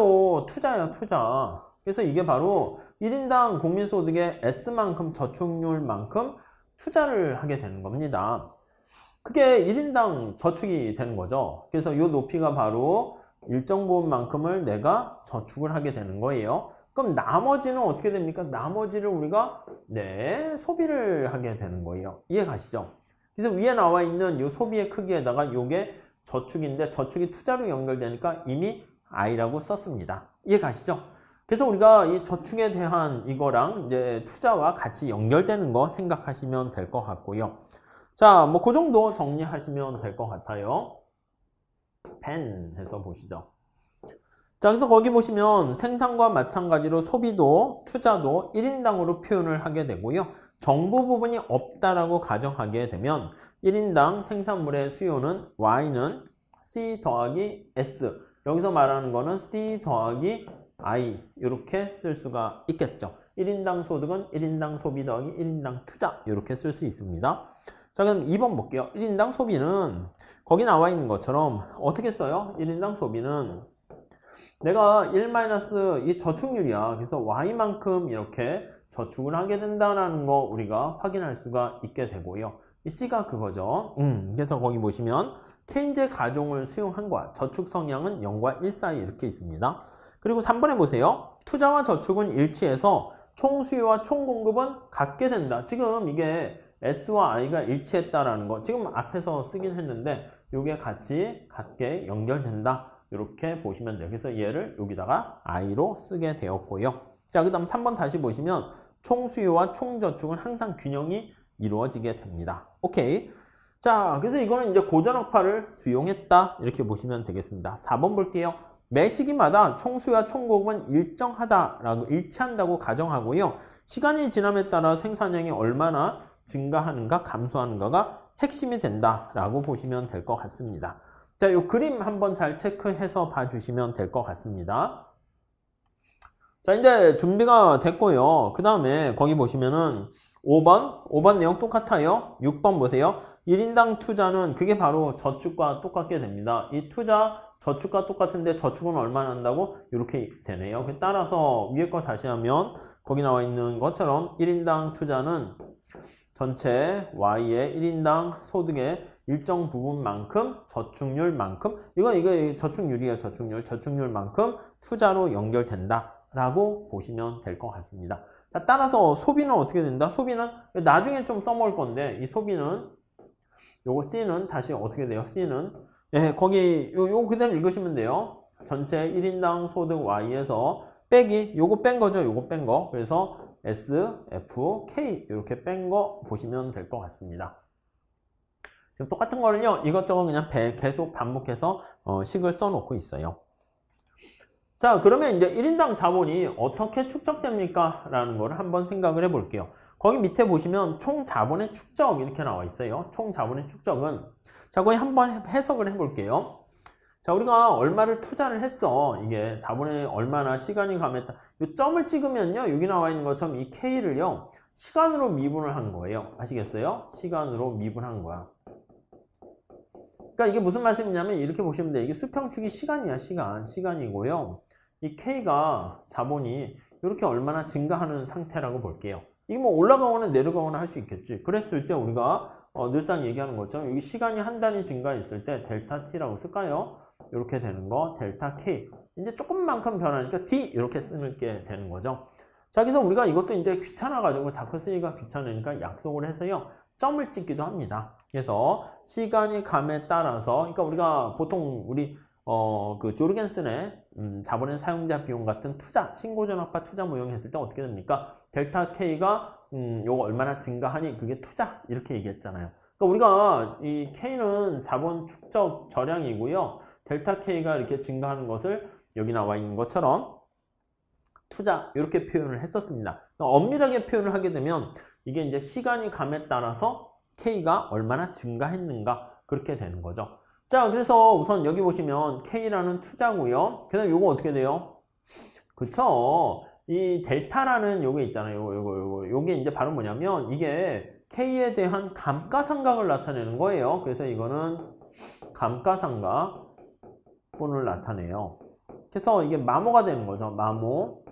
투자야, 투자. 그래서 이게 바로 1인당 국민소득의 S만큼 저축률만큼 투자를 하게 되는 겁니다. 그게 1인당 저축이 되는 거죠. 그래서 이 높이가 바로 일정 부분만큼을 내가 저축을 하게 되는 거예요. 그럼 나머지는 어떻게 됩니까? 나머지를 우리가 소비를 하게 되는 거예요. 이해 가시죠? 그래서 위에 나와 있는 이 소비의 크기에다가 이게 저축인데 저축이 투자로 연결되니까 이미 I라고 썼습니다. 이해 가시죠? 그래서 우리가 이 저축에 대한 이거랑 이제 투자와 같이 연결되는 거 생각하시면 될 것 같고요. 자, 뭐 그 정도 정리하시면 될 것 같아요. 펜 해서 보시죠. 자, 그래서 거기 보시면 생산과 마찬가지로 소비도 투자도 1인당으로 표현을 하게 되고요. 정보 부분이 없다라고 가정하게 되면 1인당 생산물의 수요는 Y는 C 더하기 S. 여기서 말하는 거는 C 더하기 I 이렇게 쓸 수가 있겠죠. 1인당 소득은 1인당 소비 더하기 1인당 투자 이렇게 쓸 수 있습니다. 자, 그럼 2번 볼게요. 1인당 소비는 거기 나와 있는 것처럼 어떻게 써요? 1인당 소비는 내가 1- 이 저축률이야. 그래서 Y만큼 이렇게 저축을 하게 된다는 거 우리가 확인할 수가 있게 되고요. 이 C가 그거죠. 그래서 거기 보시면 케인즈 가종을 수용한 거야. 저축 성향은 0과 1 사이 이렇게 있습니다. 그리고 3번에 보세요. 투자와 저축은 일치해서 총 수요와 총 공급은 같게 된다. 지금 이게 S와 I가 일치했다라는 거 지금 앞에서 쓰긴 했는데 이게 같이 같게 연결된다. 이렇게 보시면 돼요. 그래서 얘를 여기다가 I로 쓰게 되었고요. 자, 그 다음 3번 다시 보시면 총 수요와 총 저축은 항상 균형이 이루어지게 됩니다. 오케이. 자, 그래서 이거는 이제 고전학파를 수용했다. 이렇게 보시면 되겠습니다. 4번 볼게요. 매 시기마다 총 수요와 총 공급은 일정하다라고 일치한다고 가정하고요. 시간이 지남에 따라 생산량이 얼마나 증가하는가 감소하는가가 핵심이 된다라고 보시면 될 것 같습니다. 자, 이 그림 한번 잘 체크해서 봐주시면 될 것 같습니다. 자, 이제 준비가 됐고요. 그 다음에 거기 보시면은 5번 내용 똑같아요. 6번 보세요. 1인당 투자는 그게 바로 저축과 똑같게 됩니다. 이 투자 저축과 똑같은데 저축은 얼마나 한다고? 이렇게 되네요. 따라서 위에 거 다시 하면 거기 나와 있는 것처럼 1인당 투자는 전체 Y의 1인당 소득의 일정 부분만큼 저축률만큼 이거 저축률이에요. 저축률만큼 투자로 연결된다 라고 보시면 될 것 같습니다. 자, 따라서 소비는 어떻게 된다? 소비는 나중에 좀 써먹을 건데 이 소비는 요거 C는 다시 어떻게 돼요? C는 거기 요 그대로 읽으시면 돼요. 전체 1인당 소득 Y에서 빼기 요거 뺀 거죠. 요거 뺀 거. 그래서 S, F, K 이렇게 뺀 거 보시면 될 것 같습니다. 지금 똑같은 거를요. 이것저것 그냥 계속 반복해서 식을 써놓고 있어요. 자, 그러면 이제 1인당 자본이 어떻게 축적됩니까? 라는 걸 한번 생각을 해 볼게요. 거기 밑에 보시면 총 자본의 축적 이렇게 나와 있어요. 총 자본의 축적은 자, 거기 한번 해석을 해 볼게요. 자, 우리가 얼마를 투자를 했어. 이게 자본에 얼마나 시간이 가면 이 점을 찍으면요. 여기 나와 있는 것처럼 이 K를요. 시간으로 미분을 한 거예요. 아시겠어요? 시간으로 미분한 거야. 그러니까 이게 무슨 말씀이냐면 이렇게 보시면 돼요. 이게 수평축이 시간이야. 시간이고요. 이 K가 자본이 이렇게 얼마나 증가하는 상태라고 볼게요. 이게 뭐 올라가거나 내려가거나 할 수 있겠지. 그랬을 때 우리가 늘상 얘기하는 것처럼 여기 시간이 한 단위 증가했을 때 델타 T라고 쓸까요? 이렇게 되는 거 델타 K. 이제 조금만큼 변하니까 D 이렇게 쓰는 게 되는 거죠. 자, 그래서 우리가 이것도 이제 귀찮아가지고 자꾸 쓰기가 귀찮으니까 약속을 해서요. 점을 찍기도 합니다. 그래서 시간이 감에 따라서 그러니까 우리가 보통 우리 그 조르겐슨의 자본의 사용자 비용 같은 투자, 신고전학과 투자 모형 했을 때 어떻게 됩니까? 델타 K가 요거 얼마나 증가하니 그게 투자 이렇게 얘기했잖아요. 그러니까 우리가 이 K는 자본 축적 저량이고요. 델타 K가 이렇게 증가하는 것을 여기 나와 있는 것처럼 투자 이렇게 표현을 했었습니다. 엄밀하게 표현을 하게 되면 이게 이제 시간이 감에 따라서 K가 얼마나 증가했는가 그렇게 되는 거죠. 자, 그래서 우선 여기 보시면 K라는 투자고요. 그 다음에 요거 어떻게 돼요? 그쵸? 이 델타라는 요게 있잖아요. 요게 이제 바로 뭐냐면 이게 K에 대한 감가상각을 나타내는 거예요. 그래서 이거는 감가상각분을 나타내요. 그래서 이게 마모가 되는 거죠. 마모,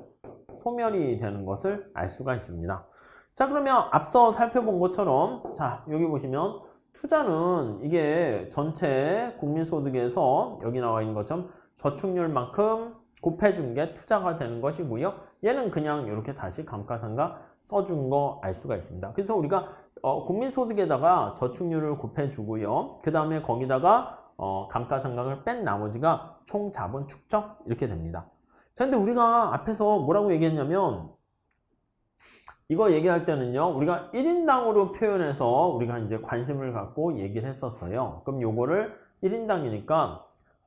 소멸이 되는 것을 알 수가 있습니다. 자, 그러면 앞서 살펴본 것처럼 자, 여기 보시면 투자는 이게 전체 국민소득에서 여기 나와 있는 것처럼 저축률만큼 곱해준 게 투자가 되는 것이고요. 얘는 그냥 이렇게 다시 감가상각 써준 거 알 수가 있습니다. 그래서 우리가 국민소득에다가 저축률을 곱해주고요. 그 다음에 거기다가 감가상각을 뺀 나머지가 총 자본 축적 이렇게 됩니다. 자, 근데 우리가 앞에서 뭐라고 얘기했냐면 이거 얘기할 때는요, 우리가 1인당으로 표현해서 우리가 이제 관심을 갖고 얘기를 했었어요. 그럼 요거를 1인당이니까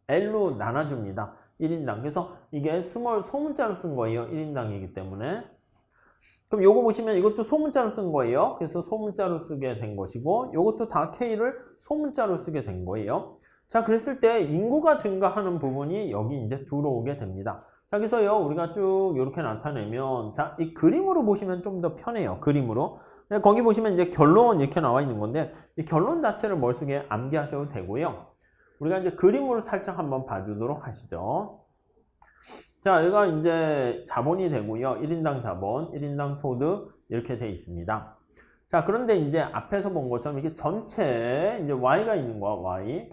L로 나눠줍니다. 1인당. 그래서 이게 스몰 소문자로 쓴 거예요. 1인당이기 때문에. 그럼 요거 보시면 이것도 소문자로 쓴 거예요. 그래서 소문자로 쓰게 된 것이고, 요것도 다 K를 소문자로 쓰게 된 거예요. 자, 그랬을 때 인구가 증가하는 부분이 여기 이제 들어오게 됩니다. 자, 그래서요, 우리가 쭉 이렇게 나타내면, 자, 이 그림으로 보시면 좀 더 편해요. 그림으로. 거기 보시면 이제 결론 이렇게 나와 있는 건데, 이 결론 자체를 머릿속에 암기하셔도 되고요. 우리가 이제 그림으로 살짝 한번 봐주도록 하시죠. 자, 여기가 이제 자본이 되고요. 1인당 자본, 1인당 소득, 이렇게 돼 있습니다. 자, 그런데 이제 앞에서 본 것처럼 이게 전체, 이제 Y가 있는 거야, Y.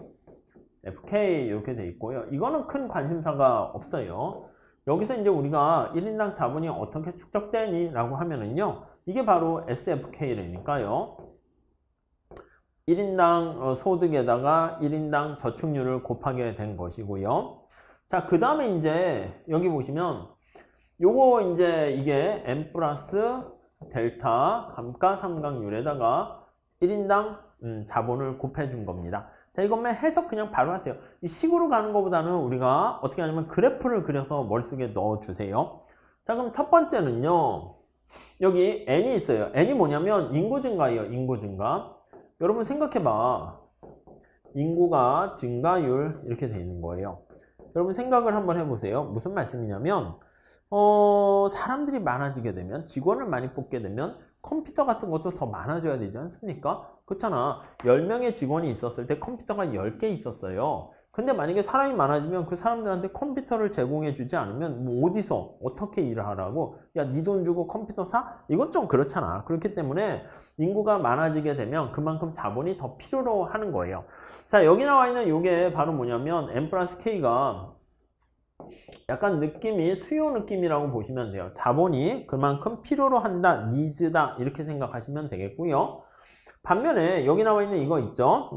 FK 이렇게 돼 있고요. 이거는 큰 관심사가 없어요. 여기서 이제 우리가 1인당 자본이 어떻게 축적되니? 라고 하면은요. 이게 바로 SFK라니까요. 1인당 소득에다가 1인당 저축률을 곱하게 된 것이고요. 자, 그 다음에 이제 여기 보시면 요거 이제 이게 M 플러스 델타 감가상각률에다가 1인당 자본을 곱해준 겁니다. 자, 이것만 해석 그냥 바로 하세요. 이 식으로 가는 것보다는 우리가 어떻게 하냐면 그래프를 그려서 머릿속에 넣어주세요. 자, 그럼 첫 번째는요. 여기 N이 있어요. N이 뭐냐면 인구 증가예요. 인구 증가. 여러분 생각해봐. 인구가 증가율 이렇게 돼 있는 거예요. 여러분 생각을 한번 해보세요. 무슨 말씀이냐면 사람들이 많아지게 되면 직원을 많이 뽑게 되면 컴퓨터 같은 것도 더 많아져야 되지 않습니까? 그렇잖아. 10명의 직원이 있었을 때 컴퓨터가 10개 있었어요. 근데 만약에 사람이 많아지면 그 사람들한테 컴퓨터를 제공해 주지 않으면 뭐 어디서 어떻게 일을 하라고, 야, 네 돈 주고 컴퓨터 사? 이건 좀 그렇잖아. 그렇기 때문에 인구가 많아지게 되면 그만큼 자본이 더 필요로 하는 거예요. 자, 여기 나와 있는 이게 바로 뭐냐면 M 플러스 K가 약간 느낌이 수요 느낌이라고 보시면 돼요. 자본이 그만큼 필요로 한다, 니즈다 이렇게 생각하시면 되겠고요. 반면에 여기 나와 있는 이거 있죠.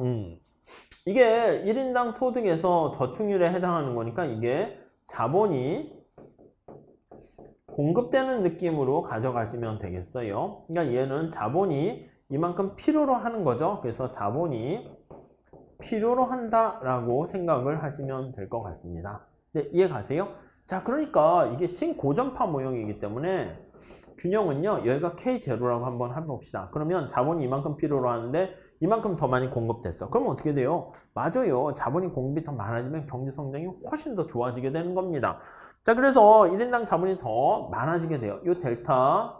이게 1인당 소득에서 저축률에 해당하는 거니까 이게 자본이 공급되는 느낌으로 가져가시면 되겠어요. 그러니까 얘는 자본이 이만큼 필요로 하는 거죠. 그래서 자본이 필요로 한다라고 생각을 하시면 될 것 같습니다. 네, 이해 가세요? 자, 그러니까 이게 신고전파 모형이기 때문에 균형은요, 여기가 K0라고 한번 해봅시다. 그러면 자본이 이만큼 필요로 하는데 이만큼 더 많이 공급됐어. 그러면 어떻게 돼요? 맞아요. 자본이 공급이 더 많아지면 경제 성장이 훨씬 더 좋아지게 되는 겁니다. 자, 그래서 1인당 자본이 더 많아지게 돼요. 이 델타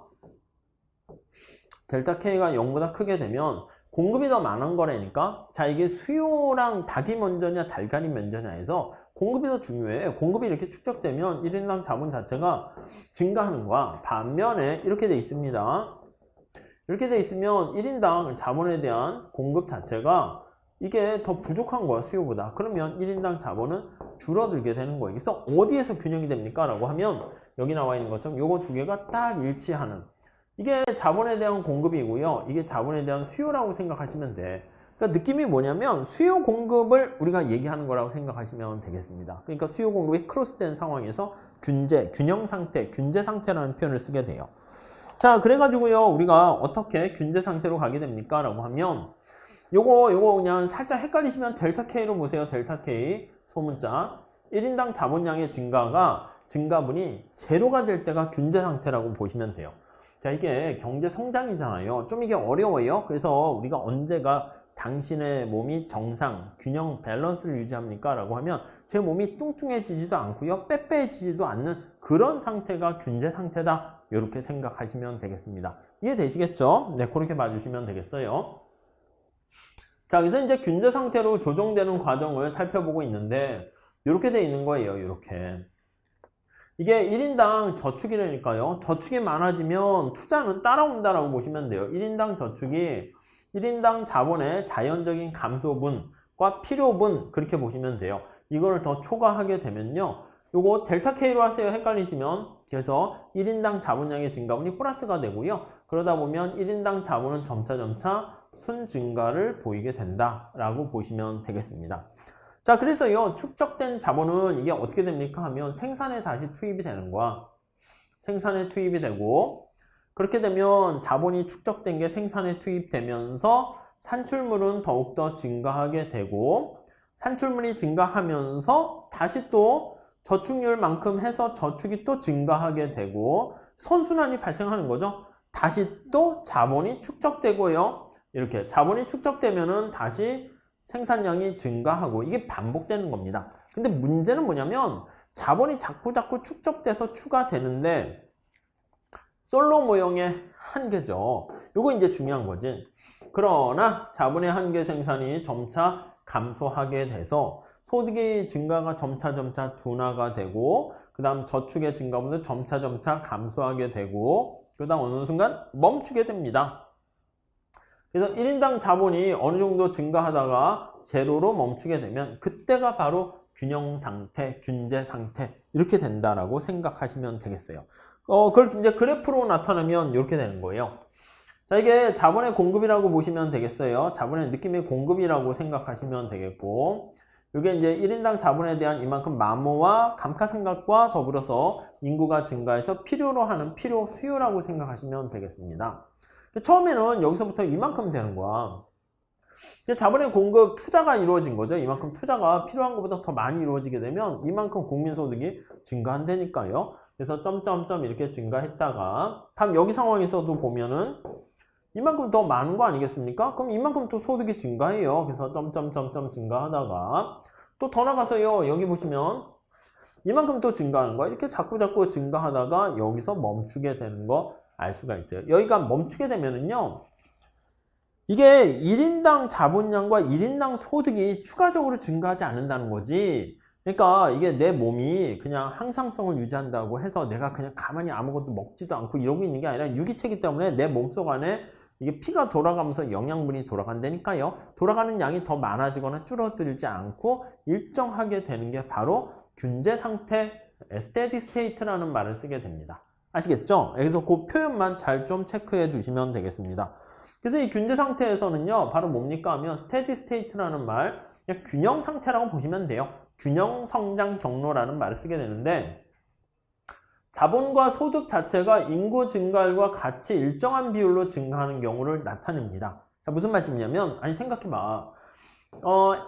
K가 0보다 크게 되면 공급이 더 많은 거라니까. 자, 이게 수요랑 닭이 먼저냐 달걀이 먼저냐 해서 공급이 더 중요해. 공급이 이렇게 축적되면 1인당 자본 자체가 증가하는 거야. 반면에 이렇게 돼 있습니다. 이렇게 돼 있으면 1인당 자본에 대한 공급 자체가 이게 더 부족한 거야, 수요보다. 그러면 1인당 자본은 줄어들게 되는 거예요. 그래서 어디에서 균형이 됩니까? 라고 하면 여기 나와 있는 것처럼 요거 두 개가 딱 일치하는, 이게 자본에 대한 공급이고요. 이게 자본에 대한 수요라고 생각하시면 돼. 그러니까 느낌이 뭐냐면 수요 공급을 우리가 얘기하는 거라고 생각하시면 되겠습니다. 그러니까 수요 공급이 크로스된 상황에서 균제, 균형 상태, 균제 상태라는 표현을 쓰게 돼요. 자, 그래가지고요, 우리가 어떻게 균제 상태로 가게 됩니까? 라고 하면 요거 그냥 살짝 헷갈리시면 델타 K로 보세요. 델타 K 소문자 1인당 자본량의 증가분이 제로가 될 때가 균제 상태라고 보시면 돼요. 자, 이게 경제 성장이잖아요. 좀 이게 어려워요. 그래서 우리가 언제가 당신의 몸이 정상, 균형, 밸런스를 유지합니까? 라고 하면 제 몸이 뚱뚱해지지도 않고요. 빼빼해지지도 않는 그런 상태가 균제 상태다. 이렇게 생각하시면 되겠습니다. 이해되시겠죠? 네, 그렇게 봐주시면 되겠어요. 자, 그래서 이제 균제 상태로 조정되는 과정을 살펴보고 있는데 이렇게 돼 있는 거예요. 이렇게. 이게 1인당 저축이라니까요. 저축이 많아지면 투자는 따라온다라고 보시면 돼요. 1인당 저축이 1인당 자본의 자연적인 감소분과 필요분 그렇게 보시면 돼요. 이거를 더 초과하게 되면요. 요거 델타 K로 하세요. 헷갈리시면. 그래서 1인당 자본량의 증가분이 플러스가 되고요. 그러다 보면 1인당 자본은 점차 순증가를 보이게 된다라고 보시면 되겠습니다. 자, 그래서요, 축적된 자본은 이게 어떻게 됩니까? 하면 생산에 다시 투입이 되는 거야. 생산에 투입이 되고, 그렇게 되면 자본이 축적된 게 생산에 투입되면서 산출물은 더욱더 증가하게 되고, 산출물이 증가하면서 다시 또 저축률만큼 해서 저축이 또 증가하게 되고, 선순환이 발생하는 거죠. 다시 또 자본이 축적되고요. 이렇게 자본이 축적되면은 다시 생산량이 증가하고 이게 반복되는 겁니다. 근데 문제는 뭐냐면 자본이 자꾸 축적돼서 추가되는데 솔로 모형의 한계죠. 요거 이제 중요한 거지. 그러나 자본의 한계 생산이 점차 감소하게 돼서 소득의 증가가 점차 둔화가 되고 그 다음 저축의 증가분도 점차 감소하게 되고 그 다음 어느 순간 멈추게 됩니다. 그래서 1인당 자본이 어느 정도 증가하다가 제로로 멈추게 되면 그때가 바로 균형 상태, 균제 상태 이렇게 된다라고 생각하시면 되겠어요. 그걸 이제 그래프로 나타나면 이렇게 되는 거예요. 자, 이게 자본의 공급이라고 보시면 되겠어요. 자본의 느낌의 공급이라고 생각하시면 되겠고 이게 이제 1인당 자본에 대한 이만큼 마모와 감가상각과 더불어서 인구가 증가해서 필요로 하는 필요 수요라고 생각하시면 되겠습니다. 처음에는 여기서부터 이만큼 되는 거야. 자본의 공급, 투자가 이루어진 거죠. 이만큼 투자가 필요한 것보다 더 많이 이루어지게 되면 이만큼 국민소득이 증가한다니까요. 그래서 점점점 이렇게 증가했다가 다음 여기 상황에서도 보면은 이만큼 더 많은 거 아니겠습니까? 그럼 이만큼 또 소득이 증가해요. 그래서 점점점점 증가하다가 또 더 나가서요. 여기 보시면 이만큼 또 증가하는 거야. 이렇게 자꾸 증가하다가 여기서 멈추게 되는 거 알 수가 있어요. 여기가 멈추게 되면은요. 이게 1인당 자본량과 1인당 소득이 추가적으로 증가하지 않는다는 거지. 그러니까 이게 내 몸이 그냥 항상성을 유지한다고 해서 내가 그냥 가만히 아무것도 먹지도 않고 이러고 있는 게 아니라 유기체이기 때문에 내 몸속 안에 이게 피가 돌아가면서 영양분이 돌아간다니까요. 돌아가는 양이 더 많아지거나 줄어들지 않고 일정하게 되는 게 바로 균제 상태, 스테디 스테이트라는 말을 쓰게 됩니다. 아시겠죠? 그래서 그 표현만 잘 좀 체크해 두시면 되겠습니다. 그래서 이 균제 상태에서는요, 바로 뭡니까 하면 스테디 스테이트라는 말, 그냥 균형 상태라고 보시면 돼요. 균형 성장 경로라는 말을 쓰게 되는데, 자본과 소득 자체가 인구 증가율과 같이 일정한 비율로 증가하는 경우를 나타냅니다. 자, 무슨 말씀이냐면, 아니 생각해봐.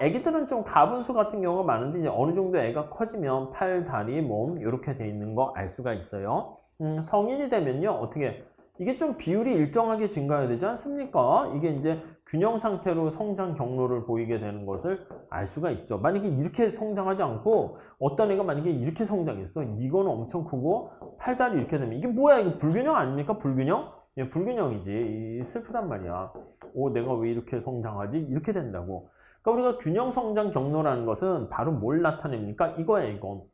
애기들은 좀 가분수 같은 경우가 많은데 이제 어느 정도 애가 커지면 팔, 다리, 몸 이렇게 돼 있는 거 알 수가 있어요. 성인이 되면요, 어떻게 이게 좀 비율이 일정하게 증가해야 되지 않습니까? 이게 이제 균형 상태로 성장 경로를 보이게 되는 것을 알 수가 있죠. 만약에 이렇게 성장하지 않고 어떤 애가 만약에 이렇게 성장했어. 이거는 엄청 크고 팔다리 이렇게 되면 이게 뭐야? 이거 불균형 아닙니까? 불균형? 예, 불균형이지. 슬프단 말이야. 오, 내가 왜 이렇게 성장하지? 이렇게 된다고. 그러니까 우리가 균형 성장 경로라는 것은 바로 뭘 나타냅니까? 이거예요, 이거.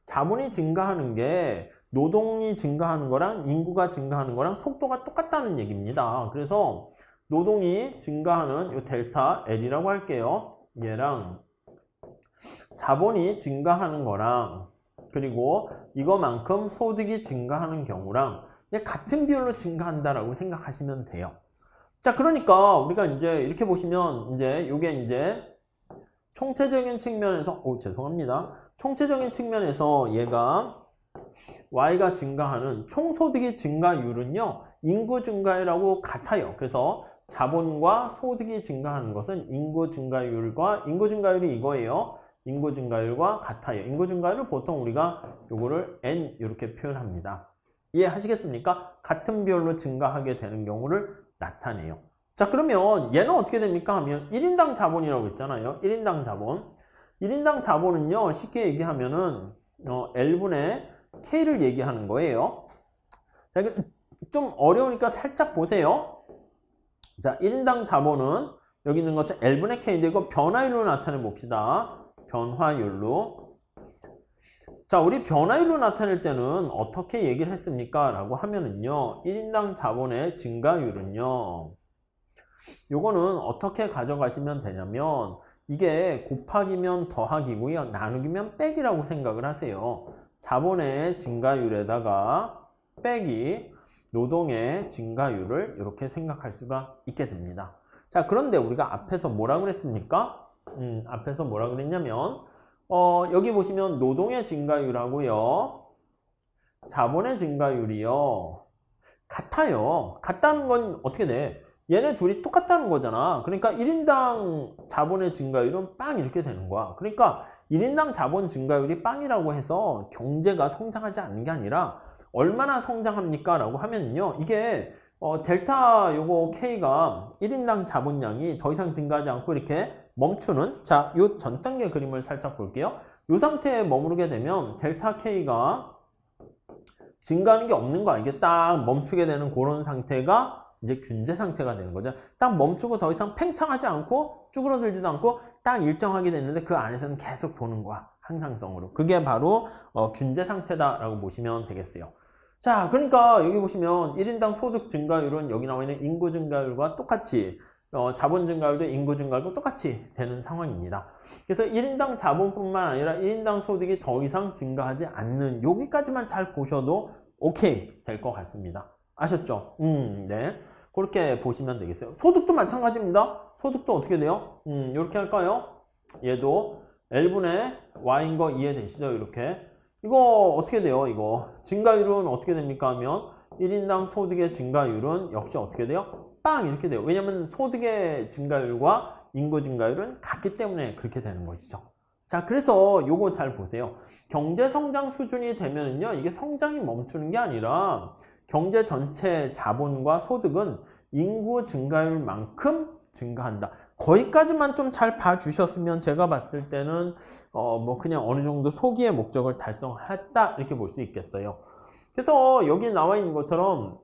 자본이 증가하는 게 노동이 증가하는 거랑 인구가 증가하는 거랑 속도가 똑같다는 얘기입니다. 그래서 노동이 증가하는 이 델타 L이라고 할게요. 얘랑 자본이 증가하는 거랑 그리고 이거만큼 소득이 증가하는 경우랑 같은 비율로 증가한다라고 생각하시면 돼요. 자, 그러니까 우리가 이제 이렇게 보시면 이제 이게 이제 총체적인 측면에서 죄송합니다. 총체적인 측면에서 얘가 Y가 증가하는 총소득의 증가율은요, 인구 증가율하고 같아요. 그래서 자본과 소득이 증가하는 것은 인구 증가율이 이거예요. 인구 증가율과 같아요. 인구 증가율을 보통 우리가 요거를 N 이렇게 표현합니다. 이해하시겠습니까? 같은 비율로 증가하게 되는 경우를 나타내요. 자, 그러면 얘는 어떻게 됩니까? 하면 1인당 자본이라고 했잖아요. 1인당 자본. 1인당 자본은요, 쉽게 얘기하면은 L분의 K를 얘기하는 거예요. 자, 좀 어려우니까 살짝 보세요. 자, 1인당 자본은 여기 있는 것처럼 L분의 K인데 이거 변화율로 나타내 봅시다. 변화율로. 자, 우리 변화율로 나타낼 때는 어떻게 얘기를 했습니까? 라고 하면은요, 1인당 자본의 증가율은요, 요거는 어떻게 가져가시면 되냐면, 이게 곱하기면 더하기고요, 나누기면 빼기라고 생각을 하세요. 자본의 증가율에다가 빼기 노동의 증가율을 이렇게 생각할 수가 있게 됩니다. 자, 그런데 우리가 앞에서 뭐라 그랬습니까? 앞에서 뭐라 그랬냐면, 여기 보시면 노동의 증가율하고요, 자본의 증가율이요, 같아요. 같다는 건 어떻게 돼? 얘네 둘이 똑같다는 거잖아. 그러니까 1인당 자본의 증가율은 빵 이렇게 되는 거야. 그러니까 1인당 자본 증가율이 빵이라고 해서 경제가 성장하지 않는 게 아니라 얼마나 성장합니까? 라고 하면요. 이게 델타 요거 K가 1인당 자본량이 더 이상 증가하지 않고 이렇게 멈추는, 자, 요 전 단계 그림을 살짝 볼게요. 요 상태에 머무르게 되면 델타 K가 증가하는 게 없는 거, 이게 딱 멈추게 되는 그런 상태가 이제 균제 상태가 되는 거죠. 딱 멈추고 더 이상 팽창하지 않고 쭈그러들지도 않고 딱 일정하게 됐는데 그 안에서는 계속 도는 거야. 항상성으로. 그게 바로 균제 상태다라고 보시면 되겠어요. 자, 그러니까 여기 보시면 1인당 소득 증가율은 여기 나와 있는 인구 증가율과 똑같이 자본 증가율도 인구 증가율과 똑같이 되는 상황입니다. 그래서 1인당 자본뿐만 아니라 1인당 소득이 더 이상 증가하지 않는, 여기까지만 잘 보셔도 오케이 될 것 같습니다. 아셨죠? 네. 그렇게 보시면 되겠어요. 소득도 마찬가지입니다. 소득도 어떻게 돼요? 이렇게 할까요? 얘도 L분의 Y인 거 이해되시죠? 이렇게. 이거 어떻게 돼요? 이거. 증가율은 어떻게 됩니까? 하면 1인당 소득의 증가율은 역시 어떻게 돼요? 빵! 이렇게 돼요. 왜냐면 소득의 증가율과 인구 증가율은 같기 때문에 그렇게 되는 것이죠. 자, 그래서 요거 잘 보세요. 경제 성장 수준이 되면은요, 이게 성장이 멈추는 게 아니라 경제 전체 자본과 소득은 인구 증가율만큼 증가한다. 거기까지만 좀 잘 봐주셨으면 제가 봤을 때는 뭐 그냥 어느 정도 소기의 목적을 달성했다 이렇게 볼 수 있겠어요. 그래서 여기 나와 있는 것처럼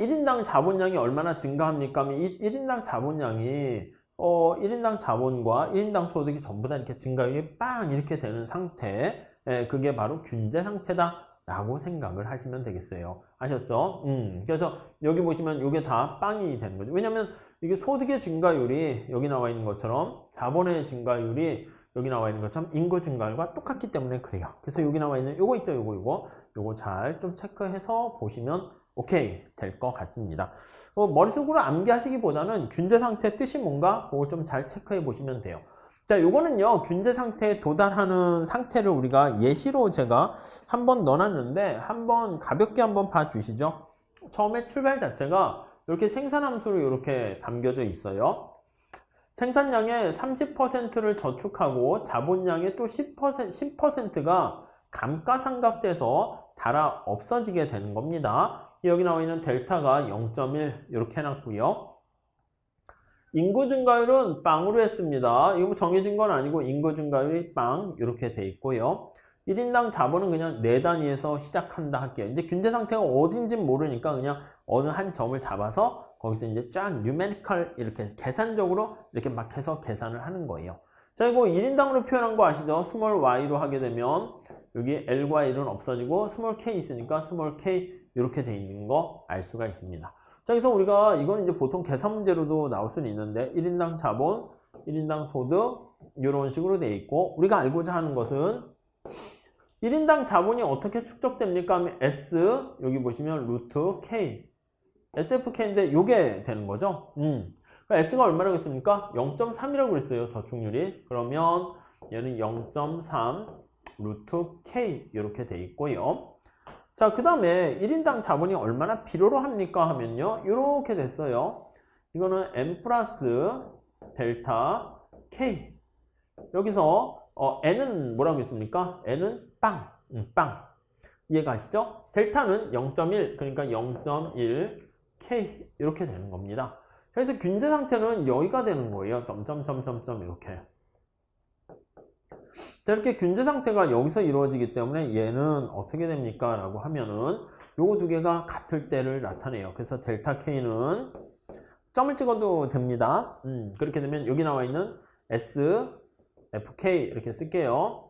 1인당 자본량이 얼마나 증가합니까? 하면 이 1인당 자본량이 1인당 자본과 1인당 소득이 전부 다 이렇게 증가율이 빵 이렇게 되는 상태, 그게 바로 균제 상태다 라고 생각을 하시면 되겠어요. 아셨죠? 그래서 여기 보시면 이게 다 빵이 되는 거죠. 왜냐면 이게 소득의 증가율이 여기 나와 있는 것처럼 자본의 증가율이 여기 나와 있는 것처럼 인구 증가율과 똑같기 때문에 그래요. 그래서 여기 나와 있는 요거 있죠, 요거 잘 좀 체크해서 보시면 오케이 될 것 같습니다. 머릿속으로 암기하시기보다는 균제 상태 뜻이 뭔가 그거 좀 잘 체크해 보시면 돼요. 자, 요거는요 균제 상태에 도달하는 상태를 우리가 예시로 제가 한번 넣어놨는데 한번 가볍게 한번 봐주시죠. 처음에 출발 자체가 이렇게 생산함수로 이렇게 담겨져 있어요. 생산량의 30%를 저축하고 자본량의 또 10%가 감가상각돼서 달아 없어지게 되는 겁니다. 여기 나와 있는 델타가 0.1 이렇게 해놨고요. 인구 증가율은 빵으로 했습니다. 이거 뭐 정해진 건 아니고 인구 증가율이 빵 이렇게 돼 있고요. 1인당 자본은 그냥 4단위에서 시작한다 할게요. 이제 균제 상태가 어딘지 모르니까 그냥 어느 한 점을 잡아서 거기서 이제 쫙 numerical 이렇게 계산적으로 이렇게 막 해서 계산을 하는 거예요. 자, 이거 1인당으로 표현한 거 아시죠? 스몰 y로 하게 되면 여기 L과 1은 없어지고 스몰 k 있으니까 스몰 k 이렇게 돼 있는 거 알 수가 있습니다. 자, 그래서 우리가 이건 이제 보통 계산 문제로도 나올 수는 있는데 1인당 자본, 1인당 소득 이런 식으로 돼 있고 우리가 알고자 하는 것은 1인당 자본이 어떻게 축적됩니까? 하면 S 여기 보시면 루트 K SFK인데 요게 되는 거죠. S가 얼마라고 했습니까? 0.3이라고 그랬어요. 저축률이. 그러면 얘는 0.3 루트 K 이렇게 돼 있고요. 자, 그 다음에 1인당 자본이 얼마나 필요로 합니까? 하면요. 이렇게 됐어요. 이거는 M 플러스 델타 K. 여기서 N은 뭐라고 했습니까? N은 빵. 빵. 이해가시죠? 델타는 0.1, 그러니까 0.1 K 이렇게 되는 겁니다. 그래서 균제 상태는 여기가 되는 거예요. 점점점점점 이렇게. 자, 이렇게 균제 상태가 여기서 이루어지기 때문에 얘는 어떻게 됩니까? 라고 하면은 요거 두 개가 같을 때를 나타내요. 그래서 델타 K는 점을 찍어도 됩니다. 그렇게 되면 여기 나와 있는 S, FK 이렇게 쓸게요.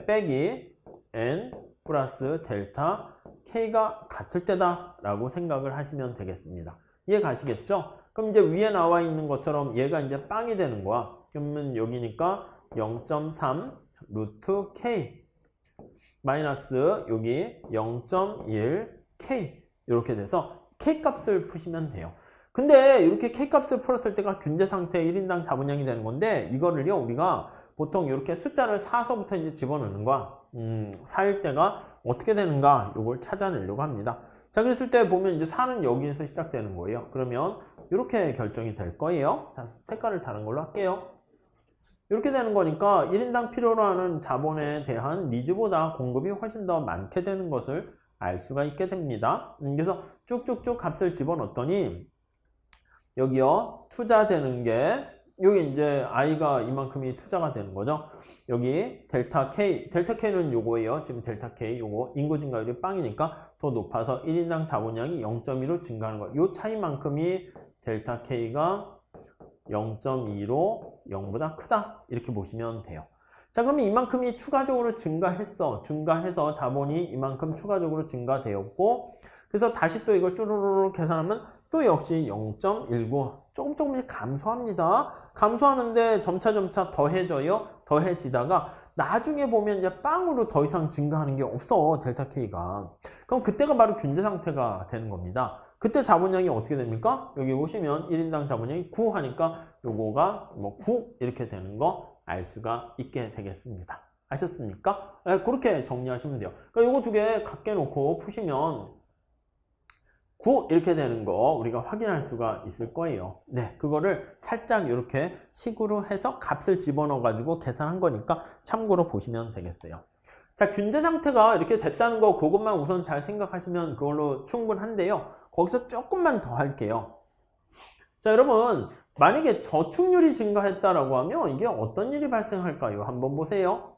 빼기 N 플러스 델타 K가 같을 때다 라고 생각을 하시면 되겠습니다. 이해 가시겠죠? 그럼 이제 위에 나와 있는 것처럼 얘가 이제 빵이 되는 거야. 그러면 여기니까 0.3 루트 K 마이너스 여기 0.1 K 이렇게 돼서 K 값을 푸시면 돼요. 근데 이렇게 K 값을 풀었을 때가 균제 상태 1인당 자본량이 되는 건데 이거를요 우리가 보통 이렇게 숫자를 4서부터 이제 집어넣는 거야. 4일 때가 어떻게 되는가 이걸 찾아내려고 합니다. 자, 그랬을 때 보면 이제 4는 여기에서 시작되는 거예요. 그러면 이렇게 결정이 될 거예요. 자, 색깔을 다른 걸로 할게요. 이렇게 되는 거니까 1인당 필요로 하는 자본에 대한 니즈보다 공급이 훨씬 더 많게 되는 것을 알 수가 있게 됩니다. 그래서 쭉쭉쭉 값을 집어넣었더니 여기요 투자되는 게 여기 이제 I가 이만큼이 투자가 되는 거죠. 여기 델타 K는 요거예요. 지금 델타 K 요거 인구 증가율이 빵이니까 더 높아서 1인당 자본량이 0.2로 증가하는 거예요. 요 차이만큼이 델타 K가 0.2로 0보다 크다 이렇게 보시면 돼요. 자, 그러면 이만큼이 추가적으로 증가해서 자본이 이만큼 추가적으로 증가되었고 그래서 다시 또 이걸 쭈루루루 계산하면 또 역시 0.19 조금 감소합니다. 감소하는데 점차 더해져요. 더해지다가 나중에 보면 이제 빵으로 더 이상 증가하는 게 없어 델타 K가. 그럼 그때가 바로 균제 상태가 되는 겁니다. 그때 자본량이 어떻게 됩니까? 여기 보시면 1인당 자본량이 9 하니까 요거가 뭐 9 이렇게 되는 거 알 수가 있게 되겠습니다. 아셨습니까? 네, 그렇게 정리하시면 돼요. 그러니까 요거 두 개 갖게 놓고 푸시면 9 이렇게 되는 거 우리가 확인할 수가 있을 거예요. 네, 그거를 살짝 이렇게 식으로 해서 값을 집어넣어 가지고 계산한 거니까 참고로 보시면 되겠어요. 자, 균제 상태가 이렇게 됐다는 거 그것만 우선 잘 생각하시면 그걸로 충분한데요. 거기서 조금만 더 할게요. 자, 여러분 만약에 저축률이 증가했다라고 하면 이게 어떤 일이 발생할까요? 한번 보세요.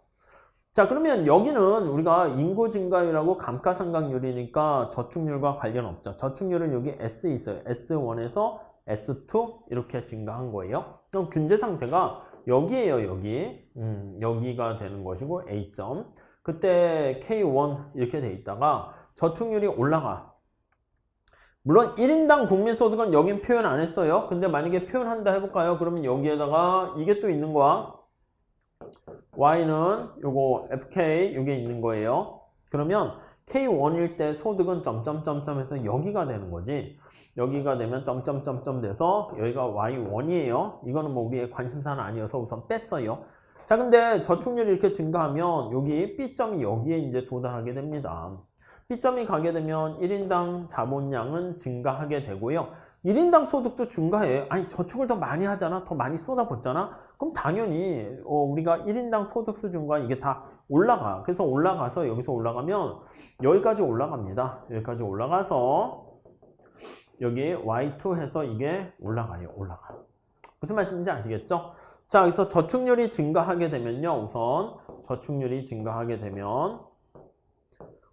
자, 그러면 여기는 우리가 인구 증가율하고 감가상각률이니까 저축률과 관련 없죠. 저축률은 여기 S 있어요. S1에서 S2 이렇게 증가한 거예요. 그럼 균제 상태가 여기에요, 여기. 여기가 되는 것이고 A점. 그때 K1 이렇게 돼 있다가 저축률이 올라가. 물론 1인당 국민소득은 여긴 표현 안 했어요. 근데 만약에 표현한다 해볼까요? 그러면 여기에다가 이게 또 있는 거야. Y는 요거 FK 요게 있는 거예요. 그러면 K1일 때 소득은 점점점점 해서 여기가 되는 거지. 여기가 되면 점점점점 돼서 여기가 Y1이에요. 이거는 뭐 우리의 관심사는 아니어서 우선 뺐어요. 자, 근데 저축률이 이렇게 증가하면 여기 B점이 여기에 이제 도달하게 됩니다. B점이 가게 되면 1인당 자본량은 증가하게 되고요. 1인당 소득도 증가해. 아니, 저축을 더 많이 하잖아. 더 많이 쏟아붓잖아. 그럼 당연히 우리가 1인당 소득 수준과 이게 다 올라가. 그래서 올라가서 여기서 올라가면 여기까지 올라갑니다. 여기까지 올라가서 여기 Y2 해서 이게 올라가요. 올라가. 무슨 말씀인지 아시겠죠? 자, 그래서 저축률이 증가하게 되면요. 우선 저축률이 증가하게 되면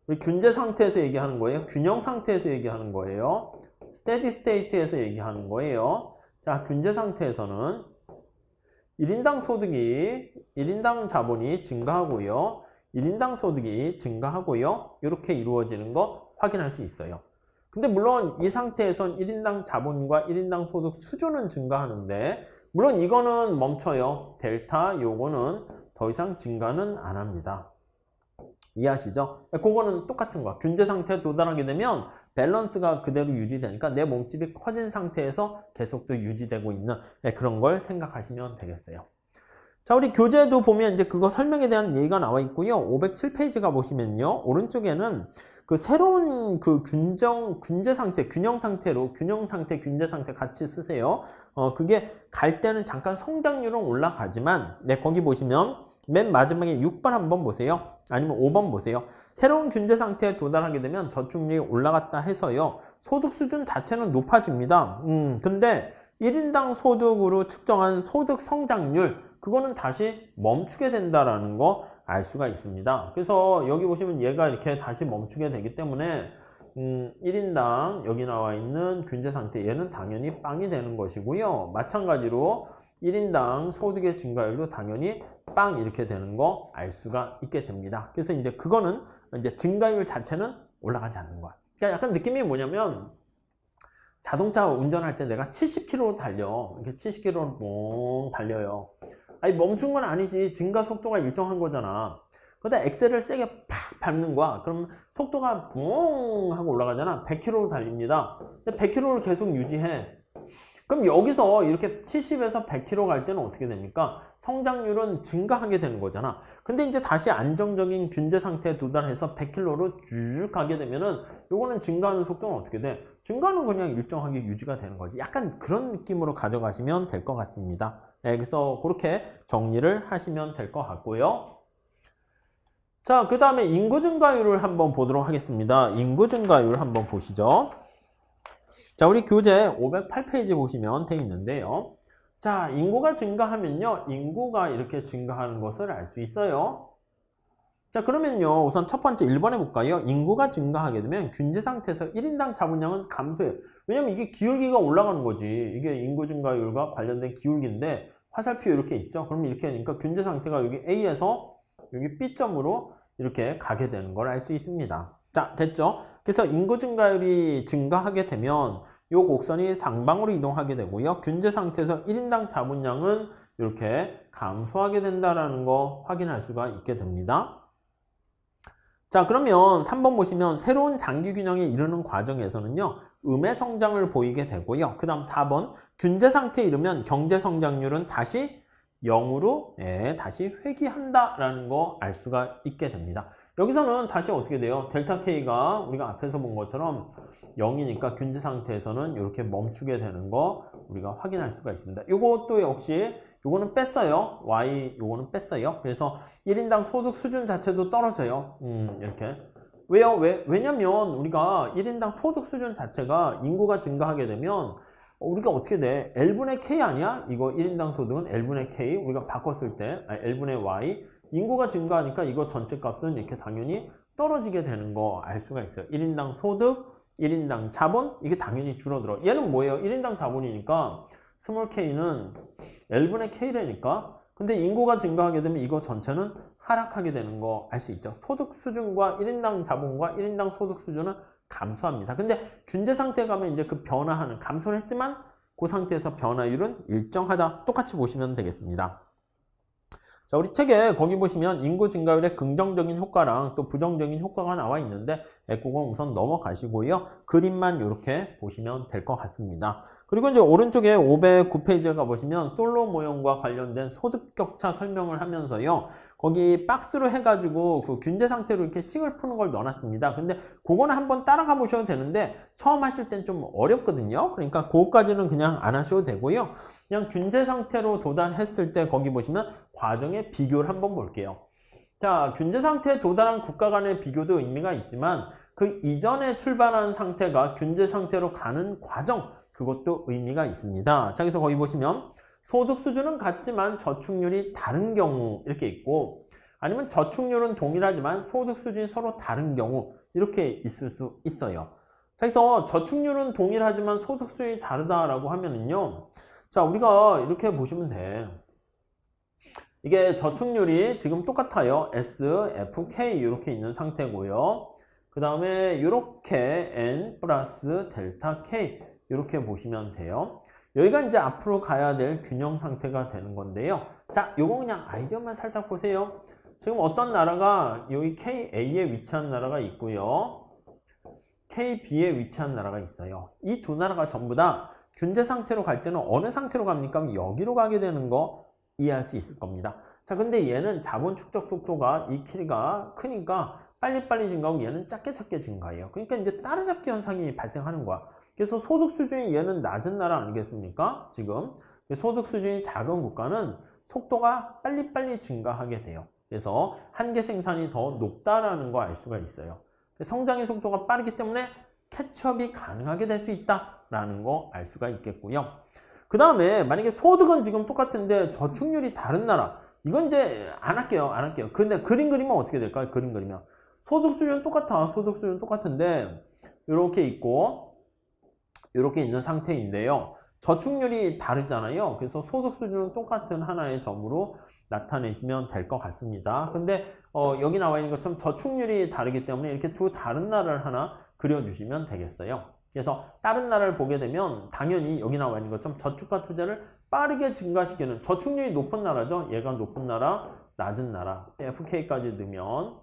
우리 균제 상태에서 얘기하는 거예요. 균형 상태에서 얘기하는 거예요. 스테디 스테이트에서 얘기하는 거예요. 자, 균제 상태에서는 1인당 소득이, 1인당 자본이 증가하고요. 1인당 소득이 증가하고요. 이렇게 이루어지는 거 확인할 수 있어요. 근데 물론 이 상태에선 1인당 자본과 1인당 소득 수준은 증가하는데 물론 이거는 멈춰요. 델타 요거는 더 이상 증가는 안 합니다. 이해하시죠? 그거는 똑같은 거야. 균제 상태에 도달하게 되면 밸런스가 그대로 유지되니까 내 몸집이 커진 상태에서 계속 또 유지되고 있는 그런 걸 생각하시면 되겠어요. 자, 우리 교재도 보면 이제 그거 설명에 대한 얘기가 나와 있고요. 507페이지가 보시면요. 오른쪽에는 그 새로운 그 균제 상태, 균형 상태로 균형 상태, 균제 상태 같이 쓰세요. 그게 갈 때는 잠깐 성장률은 올라가지만 거기 보시면 맨 마지막에 6번 한번 보세요. 아니면 5번 보세요. 새로운 균제 상태에 도달하게 되면 저축률이 올라갔다 해서요. 소득 수준 자체는 높아집니다. 근데 1인당 소득으로 측정한 소득 성장률 그거는 다시 멈추게 된다라는 거 알 수가 있습니다. 그래서 여기 보시면 얘가 이렇게 다시 멈추게 되기 때문에 1인당 여기 나와 있는 균제 상태 얘는 당연히 빵이 되는 것이고요. 마찬가지로 1인당 소득의 증가율도 당연히 빵 이렇게 되는 거 알 수가 있게 됩니다. 그래서 이제 그거는 이제 증가율 자체는 올라가지 않는 거야. 그러니까 약간 느낌이 뭐냐면 자동차 운전할 때 내가 70km로 달려. 이렇게 70km로 몽 달려요. 아니 멈춘 건 아니지. 증가 속도가 일정한 거잖아. 그러다 엑셀을 세게 팍 밟는 거야. 그럼 속도가 붕 하고 올라가잖아. 100km로 달립니다. 근데 100km를 계속 유지해. 그럼 여기서 이렇게 70에서 100km 갈 때는 어떻게 됩니까? 성장률은 증가하게 되는 거잖아. 근데 이제 다시 안정적인 균제 상태에 도달해서 100km로 쭉 가게 되면은 요거는 증가하는 속도는 어떻게 돼? 증가는 그냥 일정하게 유지가 되는 거지. 약간 그런 느낌으로 가져가시면 될 것 같습니다. 그래서 그렇게 정리를 하시면 될 것 같고요. 자, 그 다음에 인구 증가율을 한번 보도록 하겠습니다. 인구 증가율 한번 보시죠. 자, 우리 교재 508페이지 보시면 돼 있는데요. 자, 인구가 증가하면요. 인구가 이렇게 증가하는 것을 알 수 있어요. 자, 그러면요. 우선 첫 번째 1번 해볼까요? 인구가 증가하게 되면 균제 상태에서 1인당 자본량은 감소해요. 왜냐면 이게 기울기가 올라가는 거지. 이게 인구 증가율과 관련된 기울기인데 화살표 이렇게 있죠. 그러면 이렇게 하니까 균제 상태가 여기 A에서 여기 B점으로 이렇게 가게 되는 걸 알 수 있습니다. 자, 됐죠? 그래서 인구 증가율이 증가하게 되면 이 곡선이 상방으로 이동하게 되고요. 균제 상태에서 1인당 자본량은 이렇게 감소하게 된다는 거 확인할 수가 있게 됩니다. 자, 그러면 3번 보시면 새로운 장기 균형에 이르는 과정에서는요. 음의 성장을 보이게 되고요. 그 다음 4번 균제 상태에 이르면 경제 성장률은 다시 0으로 다시 회귀한다라는 거 알 수가 있게 됩니다. 여기서는 다시 어떻게 돼요? 델타 K가 우리가 앞에서 본 것처럼 0이니까 균제 상태에서는 이렇게 멈추게 되는 거 우리가 확인할 수가 있습니다. 이것도 역시 요거는 뺐어요. Y 요거는 뺐어요. 그래서 1인당 소득 수준 자체도 떨어져요. 이렇게. 왜요? 왜냐면 우리가 1인당 소득 수준 자체가 인구가 증가하게 되면 우리가 어떻게 돼? L분의 K 아니야? 이거 1인당 소득은 L분의 K 우리가 바꿨을 때 L분의 Y 인구가 증가하니까 이거 전체 값은 이렇게 당연히 떨어지게 되는 거 알 수가 있어요. 1인당 소득, 1인당 자본, 이게 당연히 줄어들어. 얘는 뭐예요? 1인당 자본이니까 스몰 k는 L분의 k라니까. 근데 인구가 증가하게 되면 이거 전체는 하락하게 되는 거 알 수 있죠. 소득 수준과 1인당 자본과 1인당 소득 수준은 감소합니다. 근데 균제 상태 가면 이제 그 변화하는, 감소를 했지만 그 상태에서 변화율은 일정하다. 똑같이 보시면 되겠습니다. 자, 우리 책에 거기 보시면 인구 증가율의 긍정적인 효과랑 또 부정적인 효과가 나와 있는데 그건 우선 넘어가시고요. 그림만 이렇게 보시면 될 것 같습니다. 그리고 이제 오른쪽에 509페이지에 가보시면 솔로 모형과 관련된 소득 격차 설명을 하면서요. 거기 박스로 해가지고 그 균제 상태로 이렇게 식을 푸는 걸 넣어놨습니다. 근데 그거는 한번 따라가 보셔도 되는데 처음 하실 땐 좀 어렵거든요. 그러니까 그거까지는 그냥 안 하셔도 되고요. 그냥 균제 상태로 도달했을 때 거기 보시면 과정의 비교를 한번 볼게요. 자, 균제 상태에 도달한 국가 간의 비교도 의미가 있지만 그 이전에 출발한 상태가 균제 상태로 가는 과정, 그것도 의미가 있습니다. 자, 그래서 거기 보시면 소득 수준은 같지만 저축률이 다른 경우 이렇게 있고, 아니면 저축률은 동일하지만 소득 수준이 서로 다른 경우 이렇게 있을 수 있어요. 자, 그래서 저축률은 동일하지만 소득 수준이 다르다라고 하면은요. 자, 우리가 이렇게 보시면 돼. 이게 저축률이 지금 똑같아요. S, F, K 이렇게 있는 상태고요. 그 다음에 이렇게 N 플러스 델타 K 이렇게 보시면 돼요. 여기가 이제 앞으로 가야 될 균형 상태가 되는 건데요. 자, 요거 그냥 아이디어만 살짝 보세요. 지금 어떤 나라가 여기 KA에 위치한 나라가 있고요. KB에 위치한 나라가 있어요. 이 두 나라가 전부 다 균제 상태로 갈 때는 어느 상태로 갑니까? 여기로 가게 되는 거 이해할 수 있을 겁니다. 자, 근데 얘는 자본 축적 속도가 이 키가 크니까 빨리빨리 증가하고 얘는 작게 증가해요. 그러니까 이제 따라잡기 현상이 발생하는 거야. 그래서 소득 수준이 얘는 낮은 나라 아니겠습니까? 지금 소득 수준이 작은 국가는 속도가 빨리빨리 증가하게 돼요. 그래서 한계 생산이 더 높다라는 거 알 수가 있어요. 성장의 속도가 빠르기 때문에 캐치업이 가능하게 될 수 있다라는 거 알 수가 있겠고요. 그 다음에 만약에 소득은 지금 똑같은데 저축률이 다른 나라, 이건 이제 안 할게요. 근데 그림 그리면 어떻게 될까요? 그림 그리면 소득 수준은 똑같아. 소득 수준은 똑같은데 이렇게 있고 이렇게 있는 상태인데요. 저축률이 다르잖아요. 그래서 소득 수준은 똑같은 하나의 점으로 나타내시면 될 것 같습니다. 근데 여기 나와 있는 것처럼 저축률이 다르기 때문에 이렇게 두 다른 나라를 하나 그려주시면 되겠어요. 그래서 다른 나라를 보게 되면 당연히 여기 나와 있는 것처럼 저축과 투자를 빠르게 증가시키는, 저축률이 높은 나라죠. 얘가 높은 나라, 낮은 나라, FK까지 넣으면,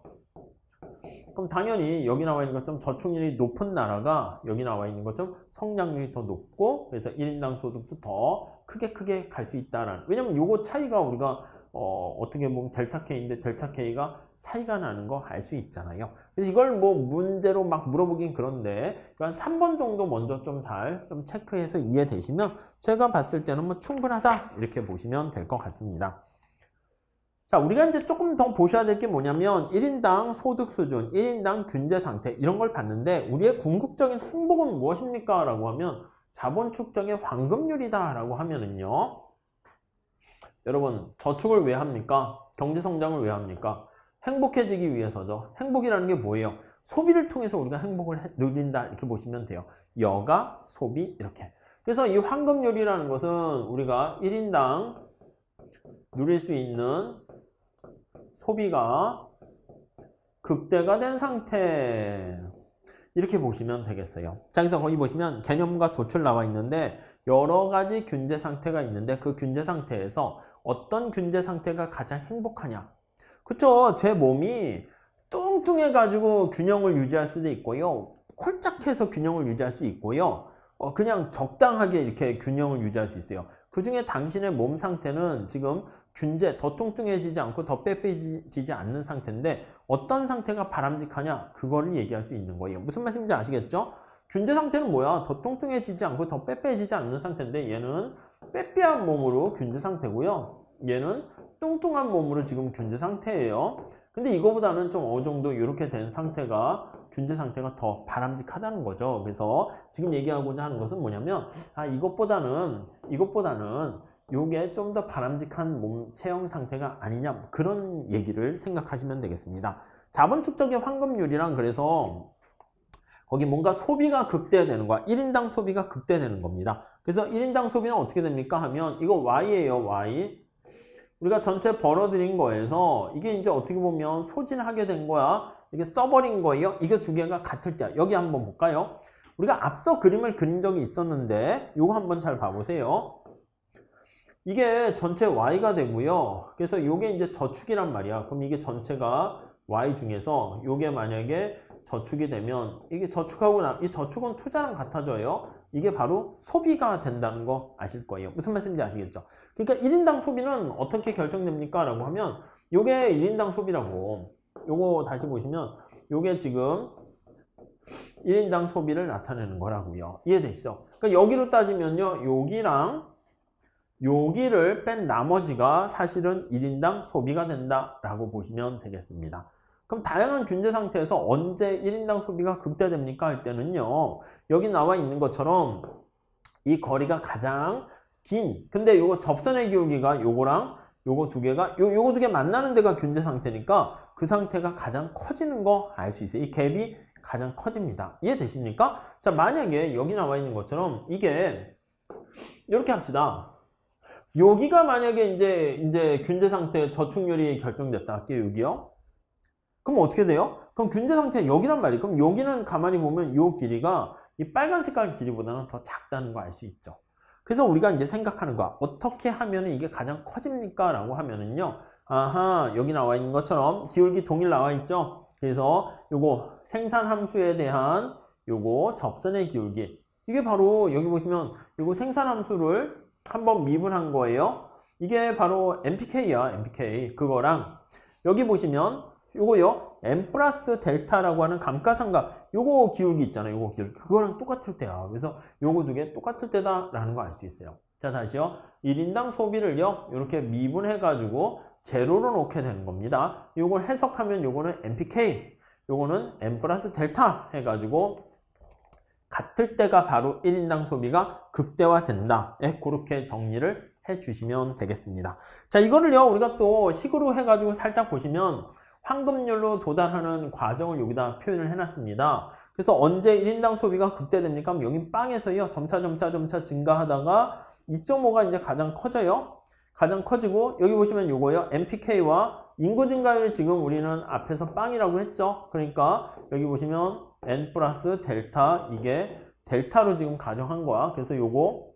그럼 당연히 여기 나와 있는 것처럼 저축률이 높은 나라가 여기 나와 있는 것처럼 성장률이 더 높고, 그래서 1인당 소득도 더 크게 갈 수 있다라는. 왜냐면 요거 차이가 우리가 어떻게 보면 델타 K인데 델타 K가 차이가 나는 거 알 수 있잖아요. 그래서 이걸 뭐 문제로 막 물어보긴 그런데 한 3번 정도 먼저 좀 잘 체크해서 이해되시면 제가 봤을 때는 뭐 충분하다 이렇게 보시면 될 것 같습니다. 자, 우리가 이제 조금 더 보셔야 될 게 뭐냐면 1인당 소득 수준, 1인당 균제 상태 이런 걸 봤는데 우리의 궁극적인 행복은 무엇입니까? 라고 하면 자본 축적의 황금률이다 라고 하면은요, 여러분 저축을 왜 합니까? 경제 성장을 왜 합니까? 행복해지기 위해서죠. 행복이라는 게 뭐예요? 소비를 통해서 우리가 행복을 누린다 이렇게 보시면 돼요. 여가, 소비 이렇게. 그래서 이 황금률이라는 것은 우리가 1인당 누릴 수 있는 소비가 극대가 된 상태 이렇게 보시면 되겠어요. 자, 그래서 거기 보시면 개념과 도출 나와 있는데 여러 가지 균제 상태가 있는데 그 균제 상태에서 어떤 균제 상태가 가장 행복하냐? 그쵸? 제 몸이 뚱뚱해가지고 균형을 유지할 수도 있고요. 홀짝해서 균형을 유지할 수 있고요. 그냥 적당하게 이렇게 균형을 유지할 수 있어요. 그 중에 당신의 몸 상태는 지금 균제, 더 뚱뚱해지지 않고 더 빼빼지지 않는 상태인데 어떤 상태가 바람직하냐? 그거를 얘기할 수 있는 거예요. 무슨 말씀인지 아시겠죠? 균제 상태는 뭐야? 더 뚱뚱해지지 않고 더 빼빼지지 않는 상태인데 얘는 빼빼한 몸으로 균제 상태고요. 얘는 뚱뚱한 몸으로 지금 균제 상태예요. 근데 이거보다는 좀 어느 정도 이렇게 된 상태가 균제 상태가 더 바람직하다는 거죠. 그래서 지금 얘기하고자 하는 것은 뭐냐면 이것보다는 요게 좀 더 바람직한 몸 체형 상태가 아니냐 그런 얘기를 생각하시면 되겠습니다. 자본 축적의 황금률이랑 그래서 거기 뭔가 소비가 극대되는 거야. 1인당 소비가 극대되는 겁니다. 그래서 1인당 소비는 어떻게 됩니까 하면 이거 Y예요. Y. 우리가 전체 벌어들인 거에서 이게 이제 어떻게 보면 소진하게 된 거야. 이게 써버린 거예요. 이게 두 개가 같을 때야. 여기 한번 볼까요? 우리가 앞서 그림을 그린 적이 있었는데 요거 한번 잘 봐보세요. 이게 전체 Y가 되고요. 그래서 요게 이제 저축이란 말이야. 그럼 이게 전체가 Y 중에서 요게 만약에 저축이 되면 이게 저축하고 이 저축은 투자랑 같아져요. 이게 바로 소비가 된다는 거 아실 거예요. 무슨 말씀인지 아시겠죠? 그러니까 1인당 소비는 어떻게 결정됩니까? 라고 하면 요게 1인당 소비라고. 요거 다시 보시면 요게 지금 1인당 소비를 나타내는 거라고요. 이해되시죠? 그러니까 여기로 따지면요. 여기랑 여기를 뺀 나머지가 사실은 1인당 소비가 된다라고 보시면 되겠습니다. 그럼 다양한 균제 상태에서 언제 1인당 소비가 극대됩니까? 할 때는요. 여기 나와 있는 것처럼 이 거리가 가장 긴, 근데 요거 접선의 기울기가 요거랑 요거 두 개가 요거 두 개 만나는 데가 균제 상태니까 그 상태가 가장 커지는 거 알 수 있어요. 이 갭이 가장 커집니다. 이해되십니까? 자, 만약에 여기 나와 있는 것처럼 이게 이렇게 합시다. 여기가 만약에 이제 균제 상태 저축률이 결정됐다 할게요. 여기요. 그럼 어떻게 돼요? 그럼 균제 상태 여기란 말이에요. 그럼 여기는 가만히 보면 이 길이가 이 빨간 색깔 길이보다는 더 작다는 거 알 수 있죠. 그래서 우리가 이제 생각하는 거야. 어떻게 하면 이게 가장 커집니까? 라고 하면은요. 아하, 여기 나와 있는 것처럼 기울기 동일 나와 있죠. 그래서 요거 생산함수에 대한 요거 접선의 기울기. 이게 바로 여기 보시면 요거 생산함수를 한번 미분한 거예요. 이게 바로 MPK야, MPK. 그거랑 여기 보시면 요거요. M 플러스 델타라고 하는 감가상각. 요거 기울기 있잖아요. 요거 기울기. 그거랑 똑같을 때야. 그래서 요거 두 개 똑같을 때다라는 거 알 수 있어요. 자, 다시요. 1인당 소비를요. 이렇게 미분해가지고 제로로 놓게 되는 겁니다. 요걸 해석하면 요거는 MPK. 요거는 M 플러스 델타 해가지고 같을 때가 바로 1인당 소비가 극대화된다. 예, 그렇게 정리를 해주시면 되겠습니다. 자, 이거를요. 우리가 또 식으로 해가지고 살짝 보시면 황금률로 도달하는 과정을 여기다 표현을 해놨습니다. 그래서 언제 1인당 소비가 극대됩니까? 그럼 여기 빵에서요. 점차 증가하다가 2.5가 이제 가장 커져요. 가장 커지고 여기 보시면 요거요. MPK와 인구 증가율이 지금 우리는 앞에서 빵이라고 했죠. 그러니까 여기 보시면 N 플러스 델타 이게 델타로 지금 가정한 거야. 그래서 요거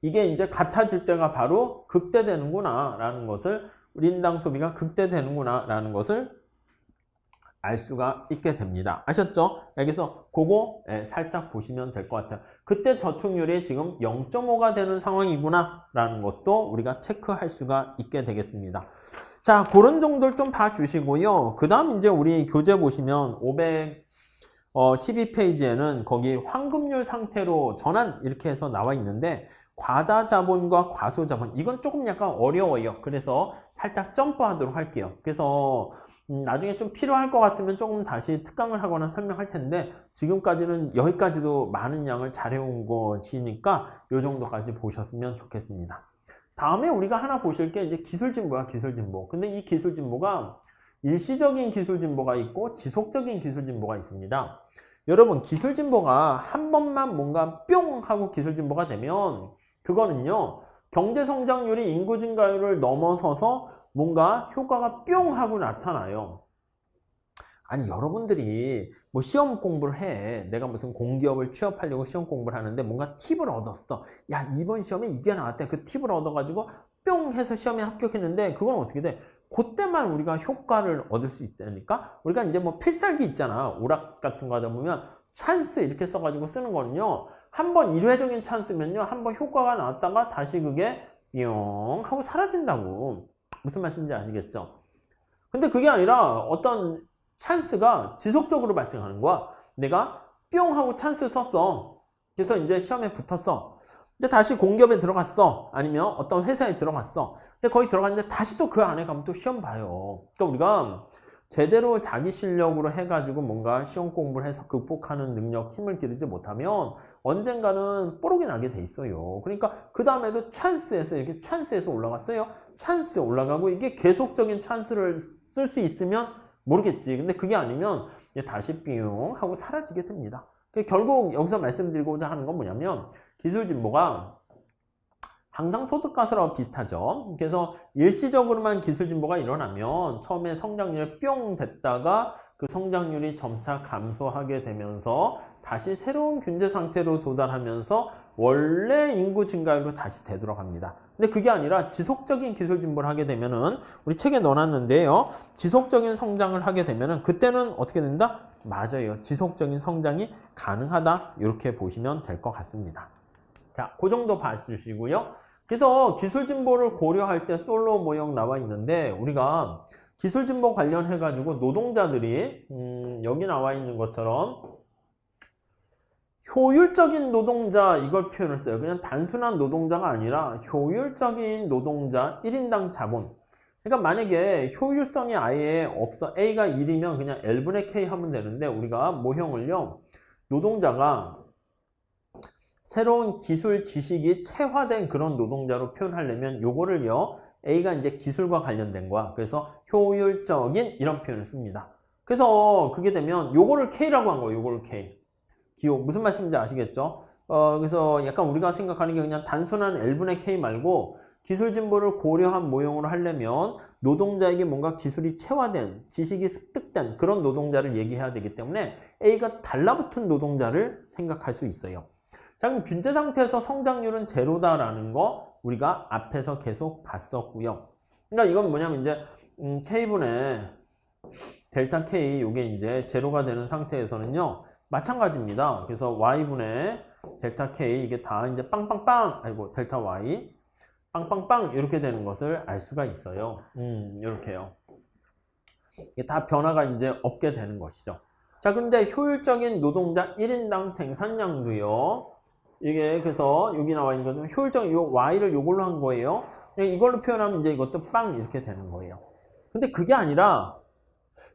이게 이제 같아질 때가 바로 극대되는구나 라는 것을 1인당 소비가 극대되는구나 라는 것을 알 수가 있게 됩니다. 아셨죠? 여기서 그거 살짝 보시면 될 것 같아요. 그때 저축률이 지금 0.5가 되는 상황이구나 라는 것도 우리가 체크할 수가 있게 되겠습니다. 자, 그런 정도를 좀 봐주시고요. 그 다음 이제 우리 교재 보시면 512페이지에는 거기 황금률 상태로 전환 이렇게 해서 나와 있는데 과다자본과 과소자본 이건 조금 약간 어려워요. 그래서 살짝 점프하도록 할게요. 그래서 나중에 좀 필요할 것 같으면 조금 다시 특강을 하거나 설명할 텐데 지금까지는 여기까지도 많은 양을 잘 해온 것이니까 이 정도까지 보셨으면 좋겠습니다. 다음에 우리가 하나 보실 게 이제 기술진보야, 기술진보. 근데 이 기술진보가 일시적인 기술진보가 있고 지속적인 기술진보가 있습니다. 여러분, 기술진보가 한 번만 뭔가 뿅 하고 기술진보가 되면 그거는요, 경제성장률이 인구 증가율을 넘어서서 뭔가 효과가 뿅 하고 나타나요. 아니, 여러분들이 뭐 시험 공부를 해. 내가 무슨 공기업을 취업하려고 시험 공부를 하는데 뭔가 팁을 얻었어. 야, 이번 시험에 이게 나왔대. 그 팁을 얻어가지고 뿅 해서 시험에 합격했는데 그건 어떻게 돼? 그때만 우리가 효과를 얻을 수 있다니까? 우리가 이제 뭐 필살기 있잖아. 오락 같은 거 하다 보면 찬스 이렇게 써가지고 쓰는 거는요. 한번 일회적인 찬스면요. 한번 효과가 나왔다가 다시 그게 뿅 하고 사라진다고. 무슨 말씀인지 아시겠죠? 근데 그게 아니라 어떤 찬스가 지속적으로 발생하는 거야. 내가 뿅 하고 찬스 썼어. 그래서 이제 시험에 붙었어. 근데 다시 공기업에 들어갔어. 아니면 어떤 회사에 들어갔어. 근데 거기 들어갔는데 다시 또 그 안에 가면 또 시험 봐요. 그러니까 우리가 제대로 자기 실력으로 해가지고 뭔가 시험 공부를 해서 극복하는 능력, 힘을 기르지 못하면 언젠가는 뽀록이 나게 돼 있어요. 그러니까 그 다음에도 찬스에서 이렇게 찬스에서 올라갔어요. 찬스에 올라가고 이게 계속적인 찬스를 쓸 수 있으면 모르겠지. 근데 그게 아니면 다시 삐용 하고 사라지게 됩니다. 결국 여기서 말씀드리고자 하는 건 뭐냐면 기술 진보가 항상 소득가설하고 비슷하죠. 그래서 일시적으로만 기술 진보가 일어나면 처음에 성장률이 뿅 됐다가 그 성장률이 점차 감소하게 되면서 다시 새로운 균제 상태로 도달하면서 원래 인구 증가율로 다시 되돌아갑니다. 근데 그게 아니라 지속적인 기술 진보를 하게 되면은 우리 책에 넣어놨는데요. 지속적인 성장을 하게 되면은 그때는 어떻게 된다? 맞아요. 지속적인 성장이 가능하다. 이렇게 보시면 될 것 같습니다. 자, 그 정도 봐주시고요. 그래서 기술 진보를 고려할 때 솔로 모형 나와 있는데 우리가 기술 진보 관련해 가지고 노동자들이 여기 나와 있는 것처럼 효율적인 노동자 이걸 표현을 써요. 그냥 단순한 노동자가 아니라 효율적인 노동자 1인당 자본. 그러니까 만약에 효율성이 아예 없어 A가 1이면 그냥 L분의 K 하면 되는데 우리가 모형을요. 노동자가 새로운 기술 지식이 체화된 그런 노동자로 표현하려면 요거를요. A가 이제 기술과 관련된 거야. 그래서 효율적인 이런 표현을 씁니다. 그래서 그게 되면 요거를 K라고 한 거예요. 요거를 K. 기호. 무슨 말씀인지 아시겠죠? 그래서 약간 우리가 생각하는 게 그냥 단순한 L분의 K 말고 기술 진보를 고려한 모형으로 하려면 노동자에게 뭔가 기술이 체화된, 지식이 습득된 그런 노동자를 얘기해야 되기 때문에 A가 달라붙은 노동자를 생각할 수 있어요. 자, 그럼 균제 상태에서 성장률은 제로다라는 거 우리가 앞에서 계속 봤었고요. 그러니까 이건 뭐냐면 이제 K분의 델타 K 이게 이제 제로가 되는 상태에서는요. 마찬가지입니다. 그래서 Y분의 델타 K 이게 다 이제 빵빵빵 아이고 델타 Y 빵빵빵 이렇게 되는 것을 알 수가 있어요. 이렇게요. 이게 다 변화가 이제 없게 되는 것이죠. 자, 그런데 효율적인 노동자 1인당 생산량도요. 이게 그래서 여기 나와 있는 것은 효율적인 요 Y를 요걸로 한 거예요. 이걸로 표현하면 이제 이것도 빵 이렇게 되는 거예요. 근데 그게 아니라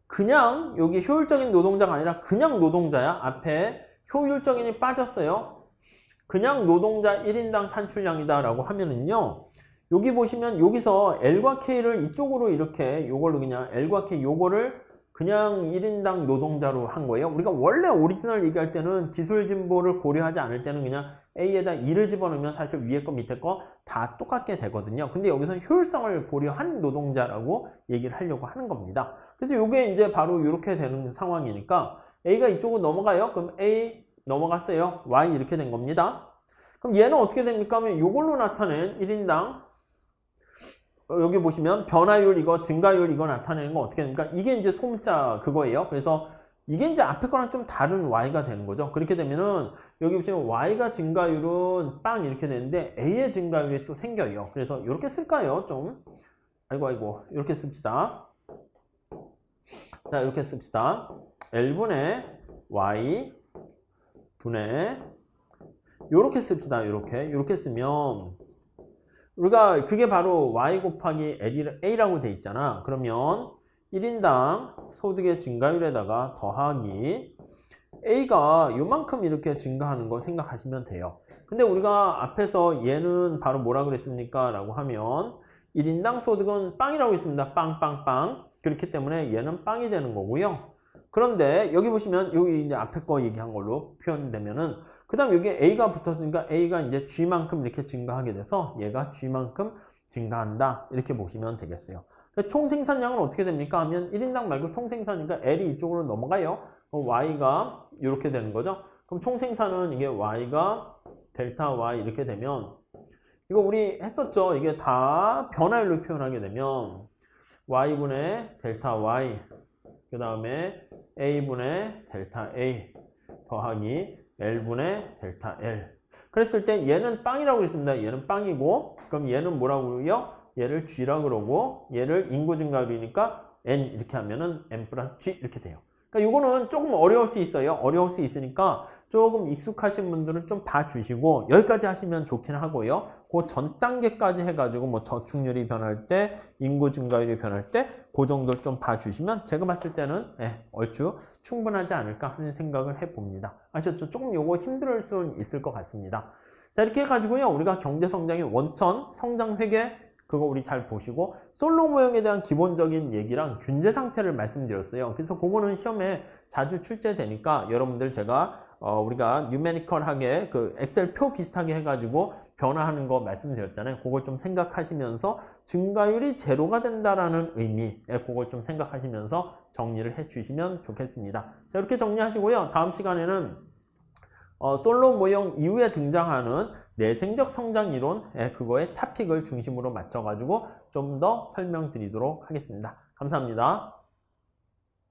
그냥 여기 효율적인 노동자가 아니라 그냥 노동자야. 앞에 효율적인이 빠졌어요. 그냥 노동자 1인당 산출량이다 라고 하면은요. 여기 보시면 여기서 L과 K를 이쪽으로 이렇게 요걸로 그냥 L과 K 요거를 그냥 1인당 노동자로 한 거예요. 우리가 원래 오리지널 얘기할 때는 기술 진보를 고려하지 않을 때는 그냥 A에다 2를 집어넣으면 사실 위에 거 밑에 거 다 똑같게 되거든요. 근데 여기서는 효율성을 고려한 노동자라고 얘기를 하려고 하는 겁니다. 그래서 이게 이제 바로 이렇게 되는 상황이니까 A가 이쪽으로 넘어가요. 그럼 A 넘어갔어요. Y 이렇게 된 겁니다. 그럼 얘는 어떻게 됩니까? 하면 이걸로 나타낸 1인당 여기 보시면 변화율 이거 증가율 이거 나타내는 건 어떻게 됩니까? 이게 이제 소문자 그거예요. 그래서 이게 이제 앞에 거랑 좀 다른 Y가 되는 거죠. 그렇게 되면은 여기 보시면 Y가 증가율은 빵 이렇게 되는데 A의 증가율이 또 생겨요. 그래서 이렇게 쓸까요? 좀 아이고 이렇게 씁시다. 자, 이렇게 씁시다. L분의 Y 분의 이렇게 씁시다. 이렇게 쓰면 우리가 그게 바로 Y 곱하기 A라고 돼 있잖아. 그러면 1인당 소득의 증가율에다가 더하기 A가 요만큼 이렇게 증가하는 거 생각하시면 돼요. 근데 우리가 앞에서 얘는 바로 뭐라 그랬습니까? 라고 하면 1인당 소득은 빵이라고 했습니다. 빵빵빵. 그렇기 때문에 얘는 빵이 되는 거고요. 그런데 여기 보시면 여기 이제 앞에 거 얘기한 걸로 표현되면은 그 다음 여기 A가 붙었으니까 A가 이제 G만큼 이렇게 증가하게 돼서 얘가 G만큼 증가한다. 이렇게 보시면 되겠어요. 총 생산량은 어떻게 됩니까? 하면 1인당 말고 총 생산이니까 L이 이쪽으로 넘어가요. 그럼 Y가 이렇게 되는 거죠. 그럼 총 생산은 이게 Y가 델타 Y 이렇게 되면 이거 우리 했었죠. 이게 다 변화율로 표현하게 되면 Y분의 델타 Y 그 다음에 A분의 델타 A 더하기 L분의 델타 L. 그랬을 때 얘는 빵이라고 했습니다. 얘는 빵이고 그럼 얘는 뭐라고요? 얘를 G라고 그러고 얘를 인구 증가율이니까 N 이렇게 하면은 N 플러스 G 이렇게 돼요. 그러니까 요거는 조금 어려울 수 있어요. 어려울 수 있으니까 조금 익숙하신 분들은 좀 봐주시고 여기까지 하시면 좋긴 하고요. 그 전 단계까지 해가지고 뭐 저축률이 변할 때, 인구 증가율이 변할 때 그 정도를 좀 봐주시면 제가 봤을 때는 얼추 충분하지 않을까 하는 생각을 해봅니다. 아셨죠? 조금 요거 힘들 수는 있을 것 같습니다. 자, 이렇게 해가지고요. 우리가 경제성장의 원천, 성장 회계 그거 우리 잘 보시고 솔로 모형에 대한 기본적인 얘기랑 균제 상태를 말씀드렸어요. 그래서 그거는 시험에 자주 출제되니까 여러분들 제가 우리가 뉴메리컬하게 그 엑셀 표 비슷하게 해가지고 변화하는 거 말씀드렸잖아요. 그걸 좀 생각하시면서 증가율이 제로가 된다라는 의미, 그걸 좀 생각하시면서 정리를 해주시면 좋겠습니다. 자, 이렇게 정리하시고요. 다음 시간에는 솔로 모형 이후에 등장하는 내생적 성장 이론, 그거의 토픽을 중심으로 맞춰가지고 좀 더 설명드리도록 하겠습니다. 감사합니다.